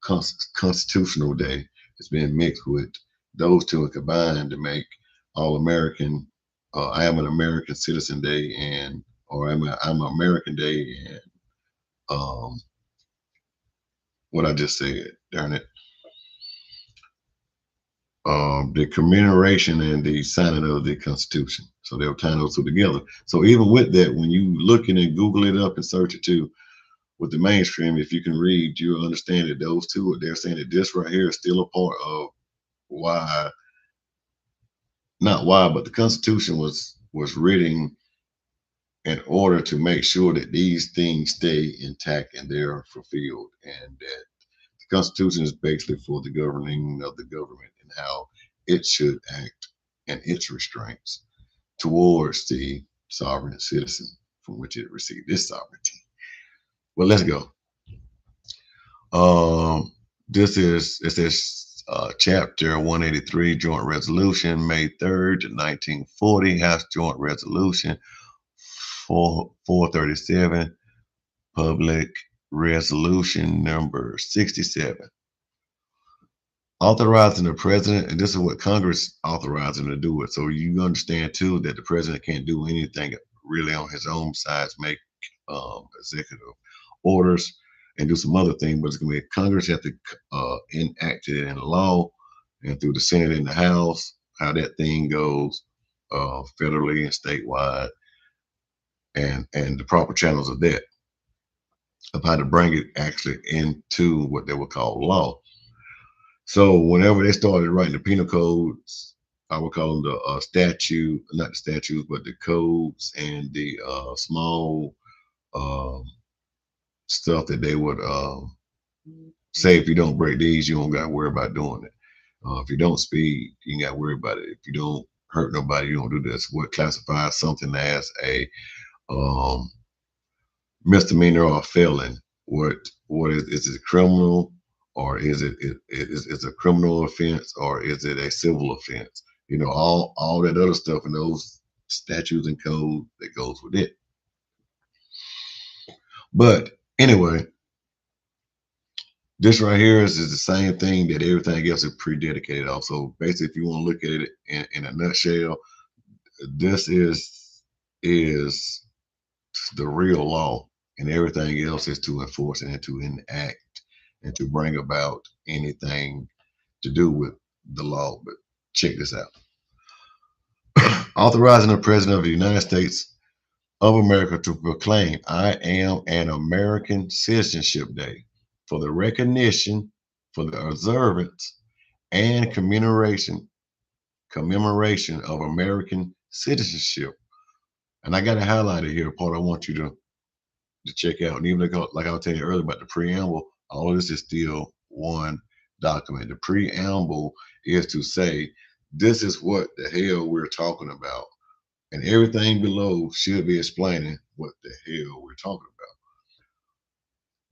Constitutional Day, it's been mixed with those two and combined to make All American. I am an American Citizen Day, or I'm an American Day, and what I just said, darn it. The commemoration and the signing of the Constitution. So they'll tie those two together. So even with that, when you looking and Google it up and search it too, with the mainstream, if you can read, you'll understand that those two, they're saying that this right here is still a part of why, not why, but the Constitution was written in order to make sure that these things stay intact and they're fulfilled, and that the Constitution is basically for the governing of the government and how it should act and its restraints towards the sovereign citizen from which it received its sovereignty. Well, let's go. It says chapter 183, Joint Resolution, May 3rd, 1940, House Joint Resolution 437, Public Resolution number 67. Authorizing the president, and this is what Congress authorized him to do it. So you understand too that the president can't do anything really on his own side, make executive orders and do some other thing, but it's gonna be Congress have to enact it in law, and through the Senate and the House, how that thing goes federally and statewide, and the proper channels of that, of how to bring it actually into what they would call law. So whenever they started writing the penal codes, I would call them the statute, not the statutes, but the codes and the small um, stuff that they would say if you don't break these, you don't got to worry about doing it. If you don't speed, you ain't got to worry about it. If you don't hurt nobody, you don't do this. What classifies something as a um, misdemeanor or a felon? What is it criminal or is a criminal offense or is it a civil offense? You know, all that other stuff and those statutes and code that goes with it. But anyway, this right here is the same thing that everything else is pre-dedicated off. So basically, if you want to look at it in a nutshell, this is the real law, and everything else is to enforce it and to enact and to bring about anything to do with the law. But check this out. Authorizing the President of the United States of America to proclaim I am an American Citizenship Day for the recognition, for the observance, and commemoration of American citizenship. And I got it highlighted here, part I want you to check out. And even like I was telling you earlier about the preamble, all of this is still one document. The preamble is to say, this is what the hell we're talking about. And everything below should be explaining what the hell we're talking about.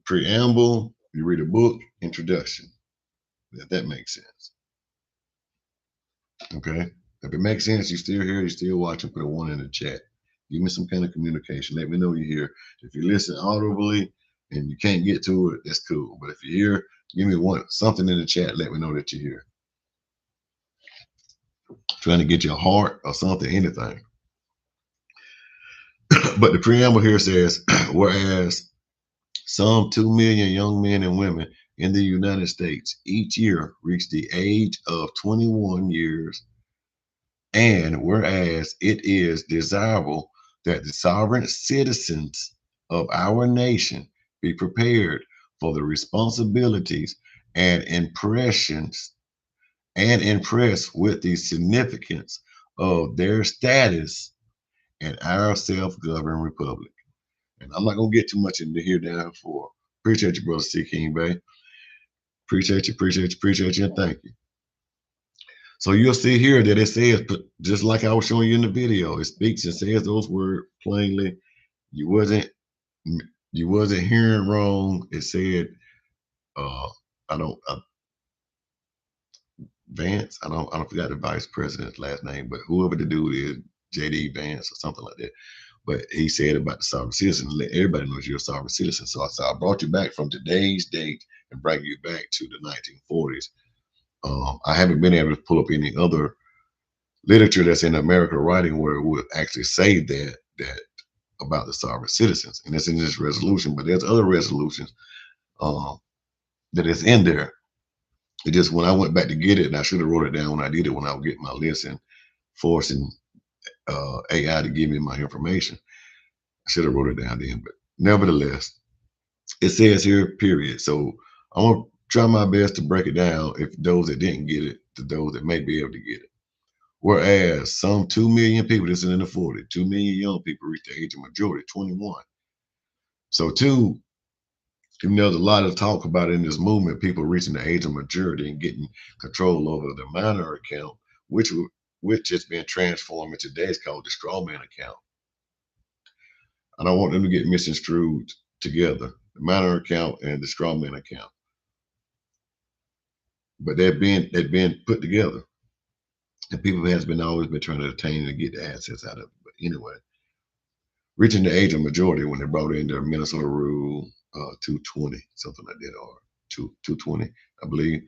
Preamble, you read a book, introduction. If that makes sense. Okay. If it makes sense, you still here, you still watching, put a one in the chat. Give me some kind of communication. Let me know you're here. If you listen audibly and you can't get to it, that's cool. But if you're here, give me something in the chat. Let me know that you're here. Trying to get your heart or something, anything. But the preamble here says, whereas some 2 million young men and women in the United States each year reach the age of 21 years, and whereas it is desirable that the sovereign citizens of our nation be prepared for the responsibilities and impressions and impressed with the significance of their status in our self-governed republic. And I'm not gonna get too much into here now for appreciate you, brother C. King Bay. Appreciate you, and thank you. So you'll see here that it says, just like I was showing you in the video, it speaks and says those words plainly. You wasn't hearing wrong. It said, I don't Vance. I don't forgot the vice president's last name, but whoever the dude is, JD Vance or something like that. But he said about the sovereign citizen, let everybody knows you're a sovereign citizen. So I brought you back from today's date and bring you back to the 1940s. I haven't been able to pull up any other literature that's in America writing where it would actually say that about the sovereign citizens, and it's in this resolution. But there's other resolutions that is in there. It just when I went back to get it, and I should have wrote it down when I did it when I was getting my list and forcing AI to give me my information. I should have wrote it down then, but nevertheless, it says here, period. So I'm gonna try my best to break it down if those that didn't get it, to those that may be able to get it. Whereas some 2 million people, this is in the 40, 2 million young people reach the age of majority, 21. So two, even though there's a lot of talk about in this movement, people reaching the age of majority and getting control over the minor account, which has been transformed into today's called the straw man account. I don't want them to get misconstrued together, the minor account and the straw man account. But they've been put together. And people has been always been trying to attain and get the assets out of it. But anyway, reaching the age of majority when they brought in the Minnesota Rule 220, something like that, or 220, I believe.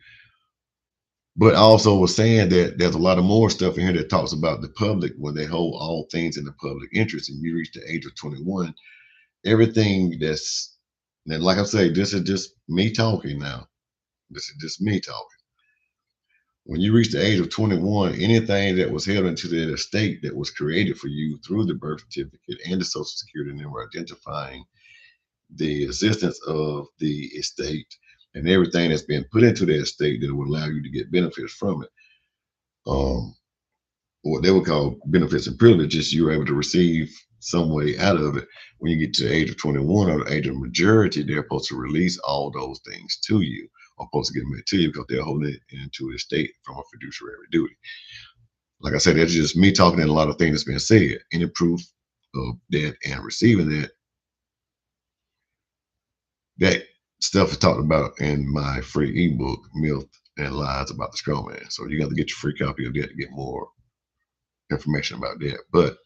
But also was saying that there's a lot of more stuff in here that talks about the public when they hold all things in the public interest, and you reach the age of 21, everything that's, and like I say, this is just me talking now. This is just me talking. When you reach the age of 21, anything that was held into the estate that was created for you through the birth certificate and the social security number identifying the existence of the estate and everything that's been put into that estate that will allow you to get benefits from it. What they would call benefits and privileges, you're able to receive some way out of it. When you get to the age of 21 or the age of majority, they're supposed to release all those things to you, or supposed to give them to you because they're holding it into a state from a fiduciary duty. Like I said, that's just me talking and a lot of things that's been said. Any proof of that and receiving that stuff is talked about in my free ebook, Myth and Lies About the Strong Man. So you got to get your free copy of that to get more information about that. But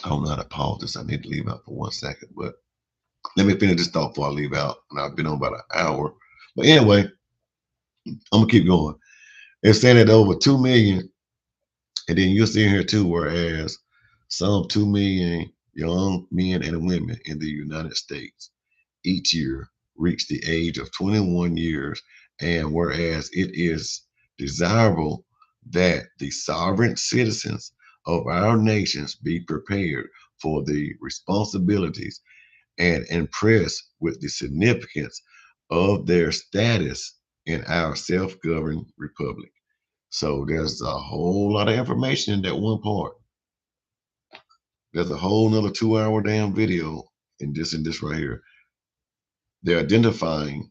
I don't know how to pause this. I need to leave out for 1 second, but let me finish this thought before I leave out. And I've been on about an hour. But anyway, I'm gonna keep going. It's saying that over 2 million, and then you'll see here too, whereas some 2 million young men and women in the United States each year reach the age of 21 years, and whereas it is desirable that the sovereign citizens of our nations be prepared for the responsibilities and impressed with the significance of their status in our self-governed republic. So there's a whole lot of information in that one part. There's a whole nother 2 hour damn video in this right here. They're identifying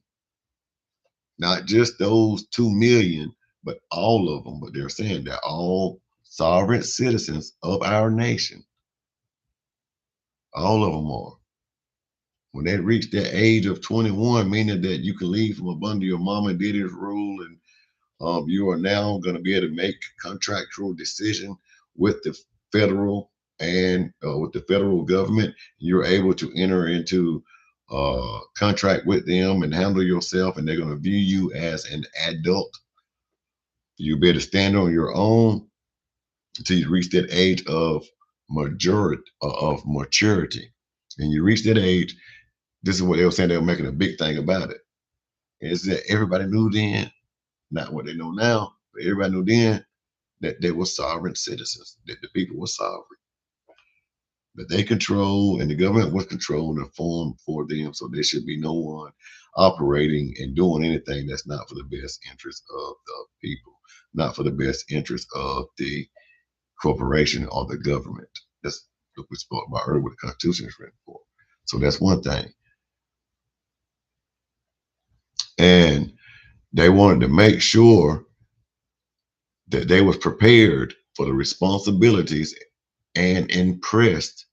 not just those 2 million, but all of them. But they're saying they're all sovereign citizens of our nation. All of them are. When they reach the age of 21, meaning that you can leave from up under your mama and daddy's rule, and you are now going to be able to make contractual decision with the federal and with the federal government. You're able to enter into contract with them and handle yourself, and they're going to view you as an adult. You'll be able to stand on your own until you reach that age of maturity. And you reach that age, this is what they were saying. They were making a big thing about it. Is that everybody knew then, not what they know now, but everybody knew then that they were sovereign citizens, that the people were sovereign, that they control and the government was controlled and formed for them. So there should be no one operating and doing anything that's not for the best interest of the people, not for the best interest of the corporation or the government. That's what we spoke about earlier, what the Constitution is written for. So that's one thing. And they wanted to make sure that they was prepared for the responsibilities and impressed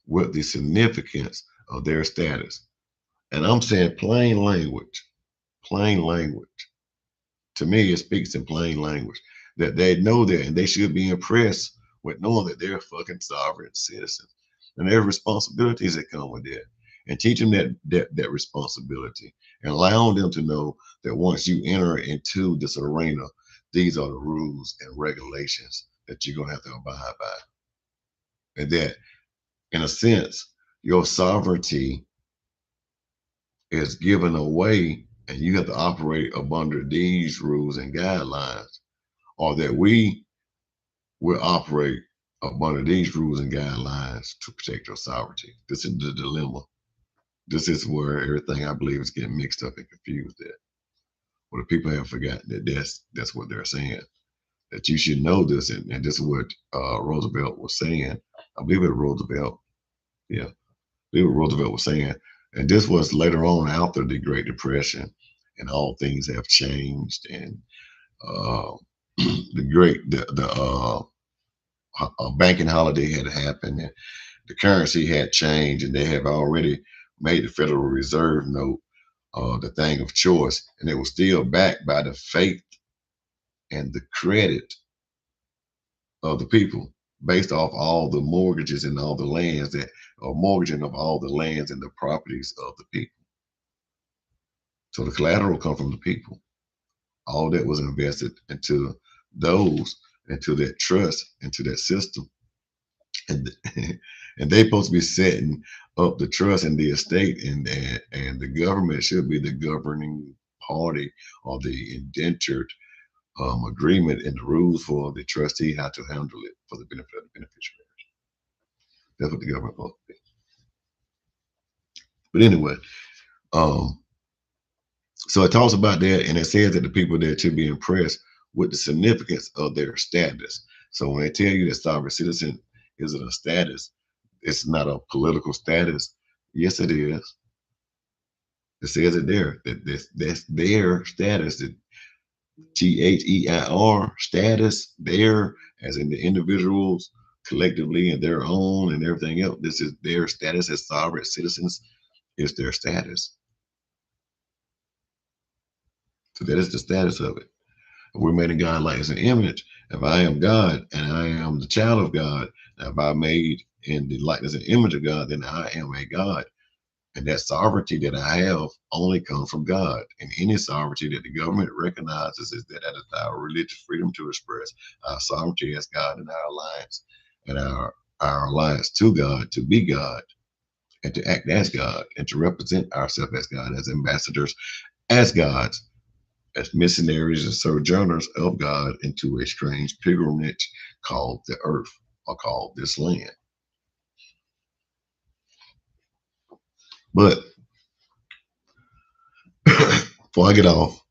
with the significance of their status. And I'm saying plain language, plain language. To me, it speaks in plain language that they know that, and they should be impressed with knowing that they're fucking sovereign citizens and there are responsibilities that come with that. And teach them that responsibility and allowing them to know that once you enter into this arena, these are the rules and regulations that you're gonna have to abide by. And that, in a sense, your sovereignty is given away and you have to operate up under these rules and guidelines, or that we will operate up under these rules and guidelines to protect your sovereignty. This is the dilemma. This is where everything, I believe, is getting mixed up and confused at. Well, the people have forgotten that that's what they're saying. That you should know this, and this is what Roosevelt was saying. I believe it was Roosevelt. Yeah, I believe what Roosevelt was saying. And this was later on after the Great Depression, and all things have changed. And uh, the banking holiday had happened, and the currency had changed, and they have already made the Federal Reserve note the thing of choice, and it was still backed by the faith and the credit of the people, based off all the mortgages and all the lands that are mortgaging of all the lands and the properties of the people. So the collateral come from the people. All that was invested into those, into that trust, into that system, and and they supposed to be setting up the trust and the estate, and the government should be the governing party or the indentured agreement and the rules for the trustee how to handle it for the benefit of the beneficiaries. That's what the government supposed to be. But anyway, so it talks about that, and it says that the people there should be impressed with the significance of their status. So when they tell you that sovereign citizen isn't a status, it's not a political status. Yes, it is. It says it there that that's their status. The THEIR status, their, as in the individuals collectively and their own and everything else. This is their status as sovereign citizens. Is their status. So that is the status of it. We're made in God likeness and image. If I am God and I am the child of God, if I'm made in the likeness and image of God, then I am a God. And that sovereignty that I have only comes from God. And any sovereignty that the government recognizes is that is our religious freedom to express our sovereignty as God in our alliance and our alliance to God, to be God and to act as God and to represent ourselves as God, as ambassadors, as gods, as missionaries and sojourners of God into a strange pilgrimage called the earth or called this land. But before I get off,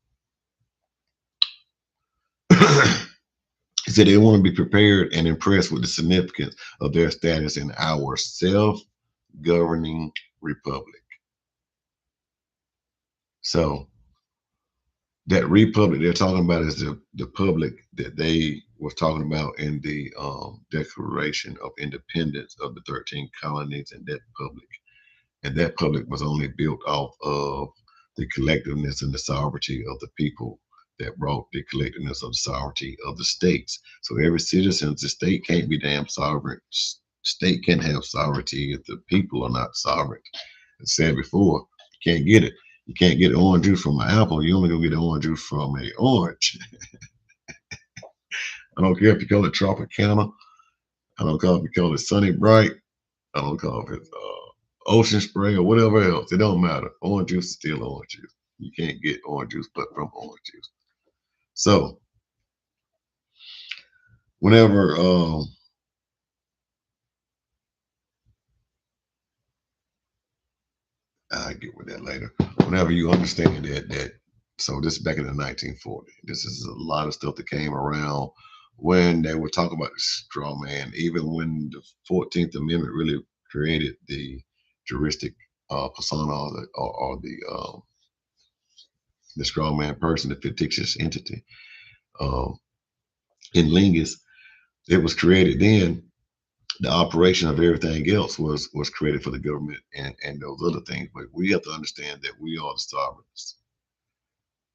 he said they want to be prepared and impressed with the significance of their status in our self-governing republic. So that republic they're talking about is the public that they were talking about in the Declaration of Independence of the 13 colonies and that public. And that public was only built off of the collectiveness and the sovereignty of the people that brought the collectiveness of the sovereignty of the states. So every citizen, the state can't be damn sovereign. State can't have sovereignty if the people are not sovereign. I said before, you can't get it. You can't get orange juice from an apple. You only gonna get orange juice from a orange. I don't care if you call it Tropicana. I don't care if you call it Sunny Bright. I don't call it Ocean Spray or whatever else. It don't matter. Orange juice is still orange juice. You can't get orange juice but from orange juice. So whenever I get with that later. Whenever you understand that so this is back in the 1940s. This is a lot of stuff that came around when they were talking about the straw man, even when the 14th Amendment really created the juristic persona or the straw man person, the fictitious entity. Um, in Lingus, it was created then. The operation of everything else was created for the government and those other things. But we have to understand that we are the sovereigns.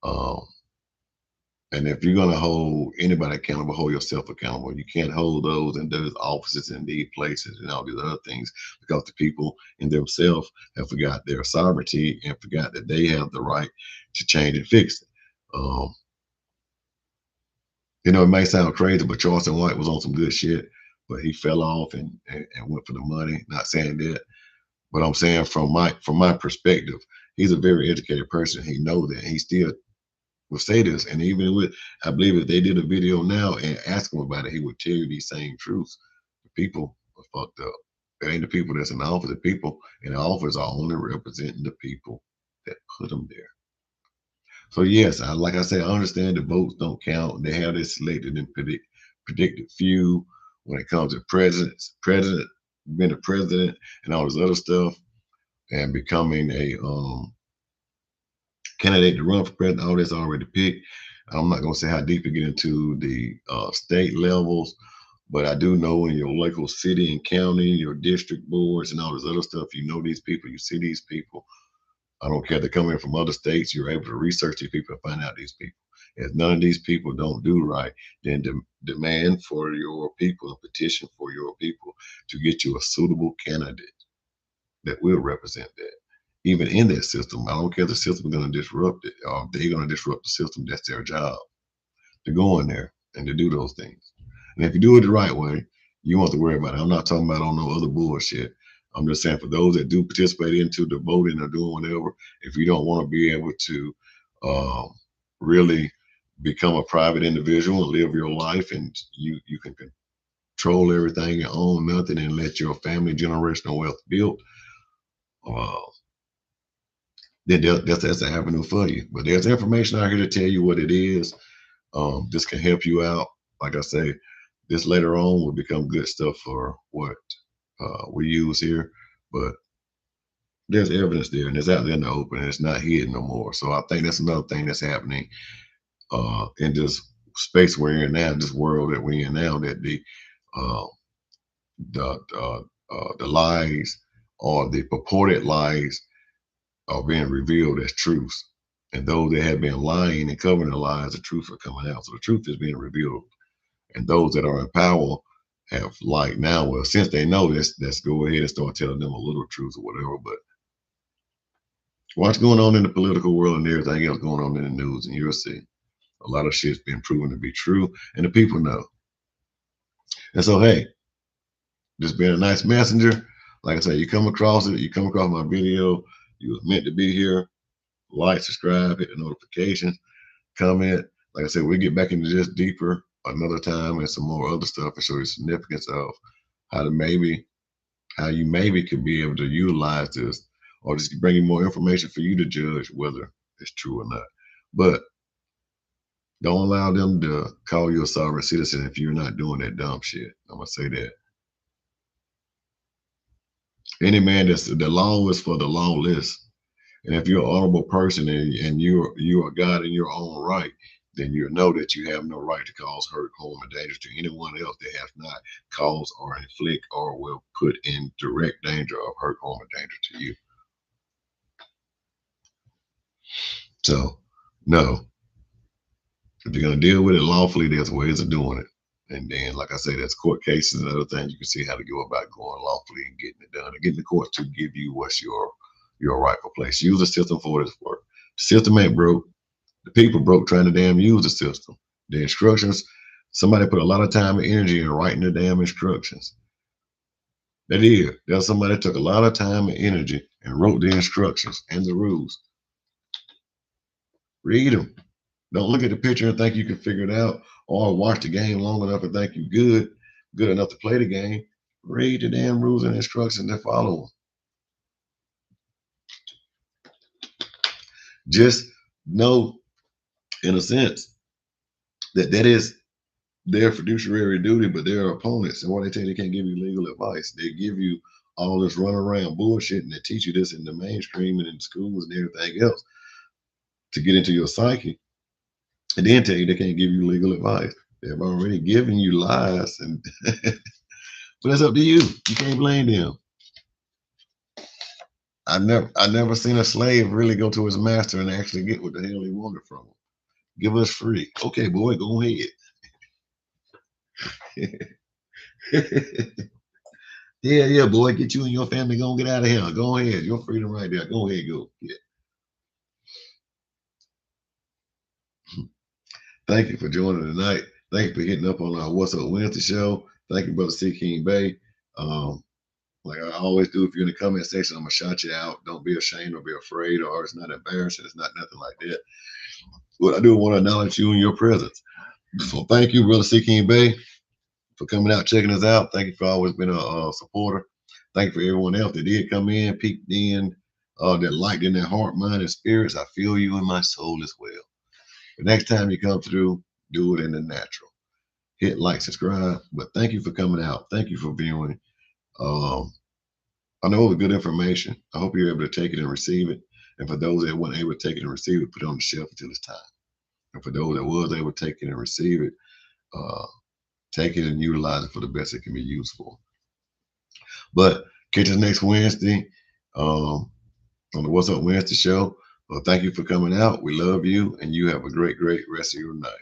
Um, and if you're going to hold anybody accountable, hold yourself accountable. You can't hold those in those offices and these places and all these other things because the people in themselves have forgot their sovereignty and forgot that they have the right to change and fix it. You know, it may sound crazy, but Charleston White was on some good shit, but he fell off and went for the money. Not saying that, but I'm saying from my perspective, he's a very educated person. He knows that. He still will say this, and even with, I believe if they did a video now and ask him about it, he would tell you these same truths. The people are fucked up. It ain't the people that's in the office. The people in the office are only representing the people that put them there. So yes, like I said, I understand the votes don't count. They have this selected and predicted few when it comes to president, being a president, and all this other stuff, and becoming a candidate to run for president. All that's already picked. I'm not gonna say how deep you get into the state levels, but I do know in your local city and county, your district boards, and all this other stuff, you know these people, you see these people. I don't care if they're coming from other states, you're able to research these people and find out these people. If none of these people don't do right, then demand for your people, a petition for your people to get you a suitable candidate that will represent that. Even in that system, I don't care if the system is going to disrupt it or they're going to disrupt the system. That's their job to go in there and to do those things. And if you do it the right way, you won't have to worry about it. I'm not talking about on no other bullshit. I'm just saying for those that do participate into the voting or doing whatever, if you don't want to be able to really become a private individual and live your life, and you can control everything and own nothing and let your family generational wealth build, uh, then that's an avenue for you. But there's information out here to tell you what it is. This can help you out. Like I say, this later on will become good stuff for what we use here. But there's evidence there, and it's out there in the open, and it's not hidden no more. So I think that's another thing that's happening in this space we're in now, this world that we're in now, that uh, the lies or the purported lies are being revealed as truths. And those that have been lying and covering the lies, the truth are coming out. So the truth is being revealed. And those that are in power have like now, well, since they know this, let's go ahead and start telling them a little truth or whatever. But what's going on in the political world and everything else going on in the news, and you'll see a lot of shit's been proven to be true, and the people know. And so, hey, just being a nice messenger. Like I said, you come across it, you come across my video, you was meant to be here. Like, subscribe, hit the notifications, comment. Like I said, we'll get back into this deeper another time and some more other stuff and show you the significance of how you maybe could be able to utilize this, or just bringing more information for you to judge whether it's true or not. But don't allow them to call you a sovereign citizen if you're not doing that dumb shit. I'm gonna say that. Any man that's the law is for the lawless. And if you're an honorable person and you're a God in your own right, then you know that you have no right to cause hurt, harm, or danger to anyone else that has not caused or inflict or will put in direct danger of hurt, harm, or danger to you. So, no. If you're going to deal with it lawfully, there's ways of doing it. And then, like I say, there's court cases and other things. You can see how to go about going lawfully and getting it done, and getting the court to give you what's your rightful place. Use the system for its work. The system ain't broke. The people broke trying to damn use the system. The instructions, somebody put a lot of time and energy in writing the damn instructions. That is, there's somebody that took a lot of time and energy and wrote the instructions and the rules. Read them. Don't look at the picture and think you can figure it out, or watch the game long enough and think you're good enough to play the game. Read the damn rules and instructions and follow them. Just know, in a sense, that is their fiduciary duty, but they're opponents. And what they tell you, they can't give you legal advice. They give you all this run around bullshit, and they teach you this in the mainstream and in schools and everything else to get into your psyche. And then tell you they can't give you legal advice. They've already given you lies, and but it's up to you. You can't blame them. I never seen a slave really go to his master and actually get what the hell he wanted from him. Give us free. Okay, boy, go ahead. Yeah, boy, get you and your family gonna get out of here. Go ahead. Your freedom right there. Go ahead, go. Yeah. Thank you for joining tonight. Thank you for hitting up on our What's Up Wednesday show. Thank you, Brother C. King Bay. Like I always do, if you're in the comment section, I'm gonna shout you out. Don't be ashamed or be afraid, or it's not embarrassing. It's not nothing like that. But I do want to acknowledge you and your presence. So thank you, Brother C. King Bay, for coming out, checking us out. Thank you for always being a supporter. Thank you for everyone else that did come in, peeked in, that liked in their heart, mind, and spirits. I feel you in my soul as well. The next time you come through, do it in the natural. Hit like, subscribe. But thank you for coming out. Thank you for viewing. I know it was good information. I hope you're able to take it and receive it. And for those that weren't able to take it and receive it, put it on the shelf until it's time. And for those that was able to take it and receive it, take it and utilize it for the best it can be used for. But catch us next Wednesday on the What's Up Wednesday show. Well, thank you for coming out. We love you, and you have a great, great rest of your night.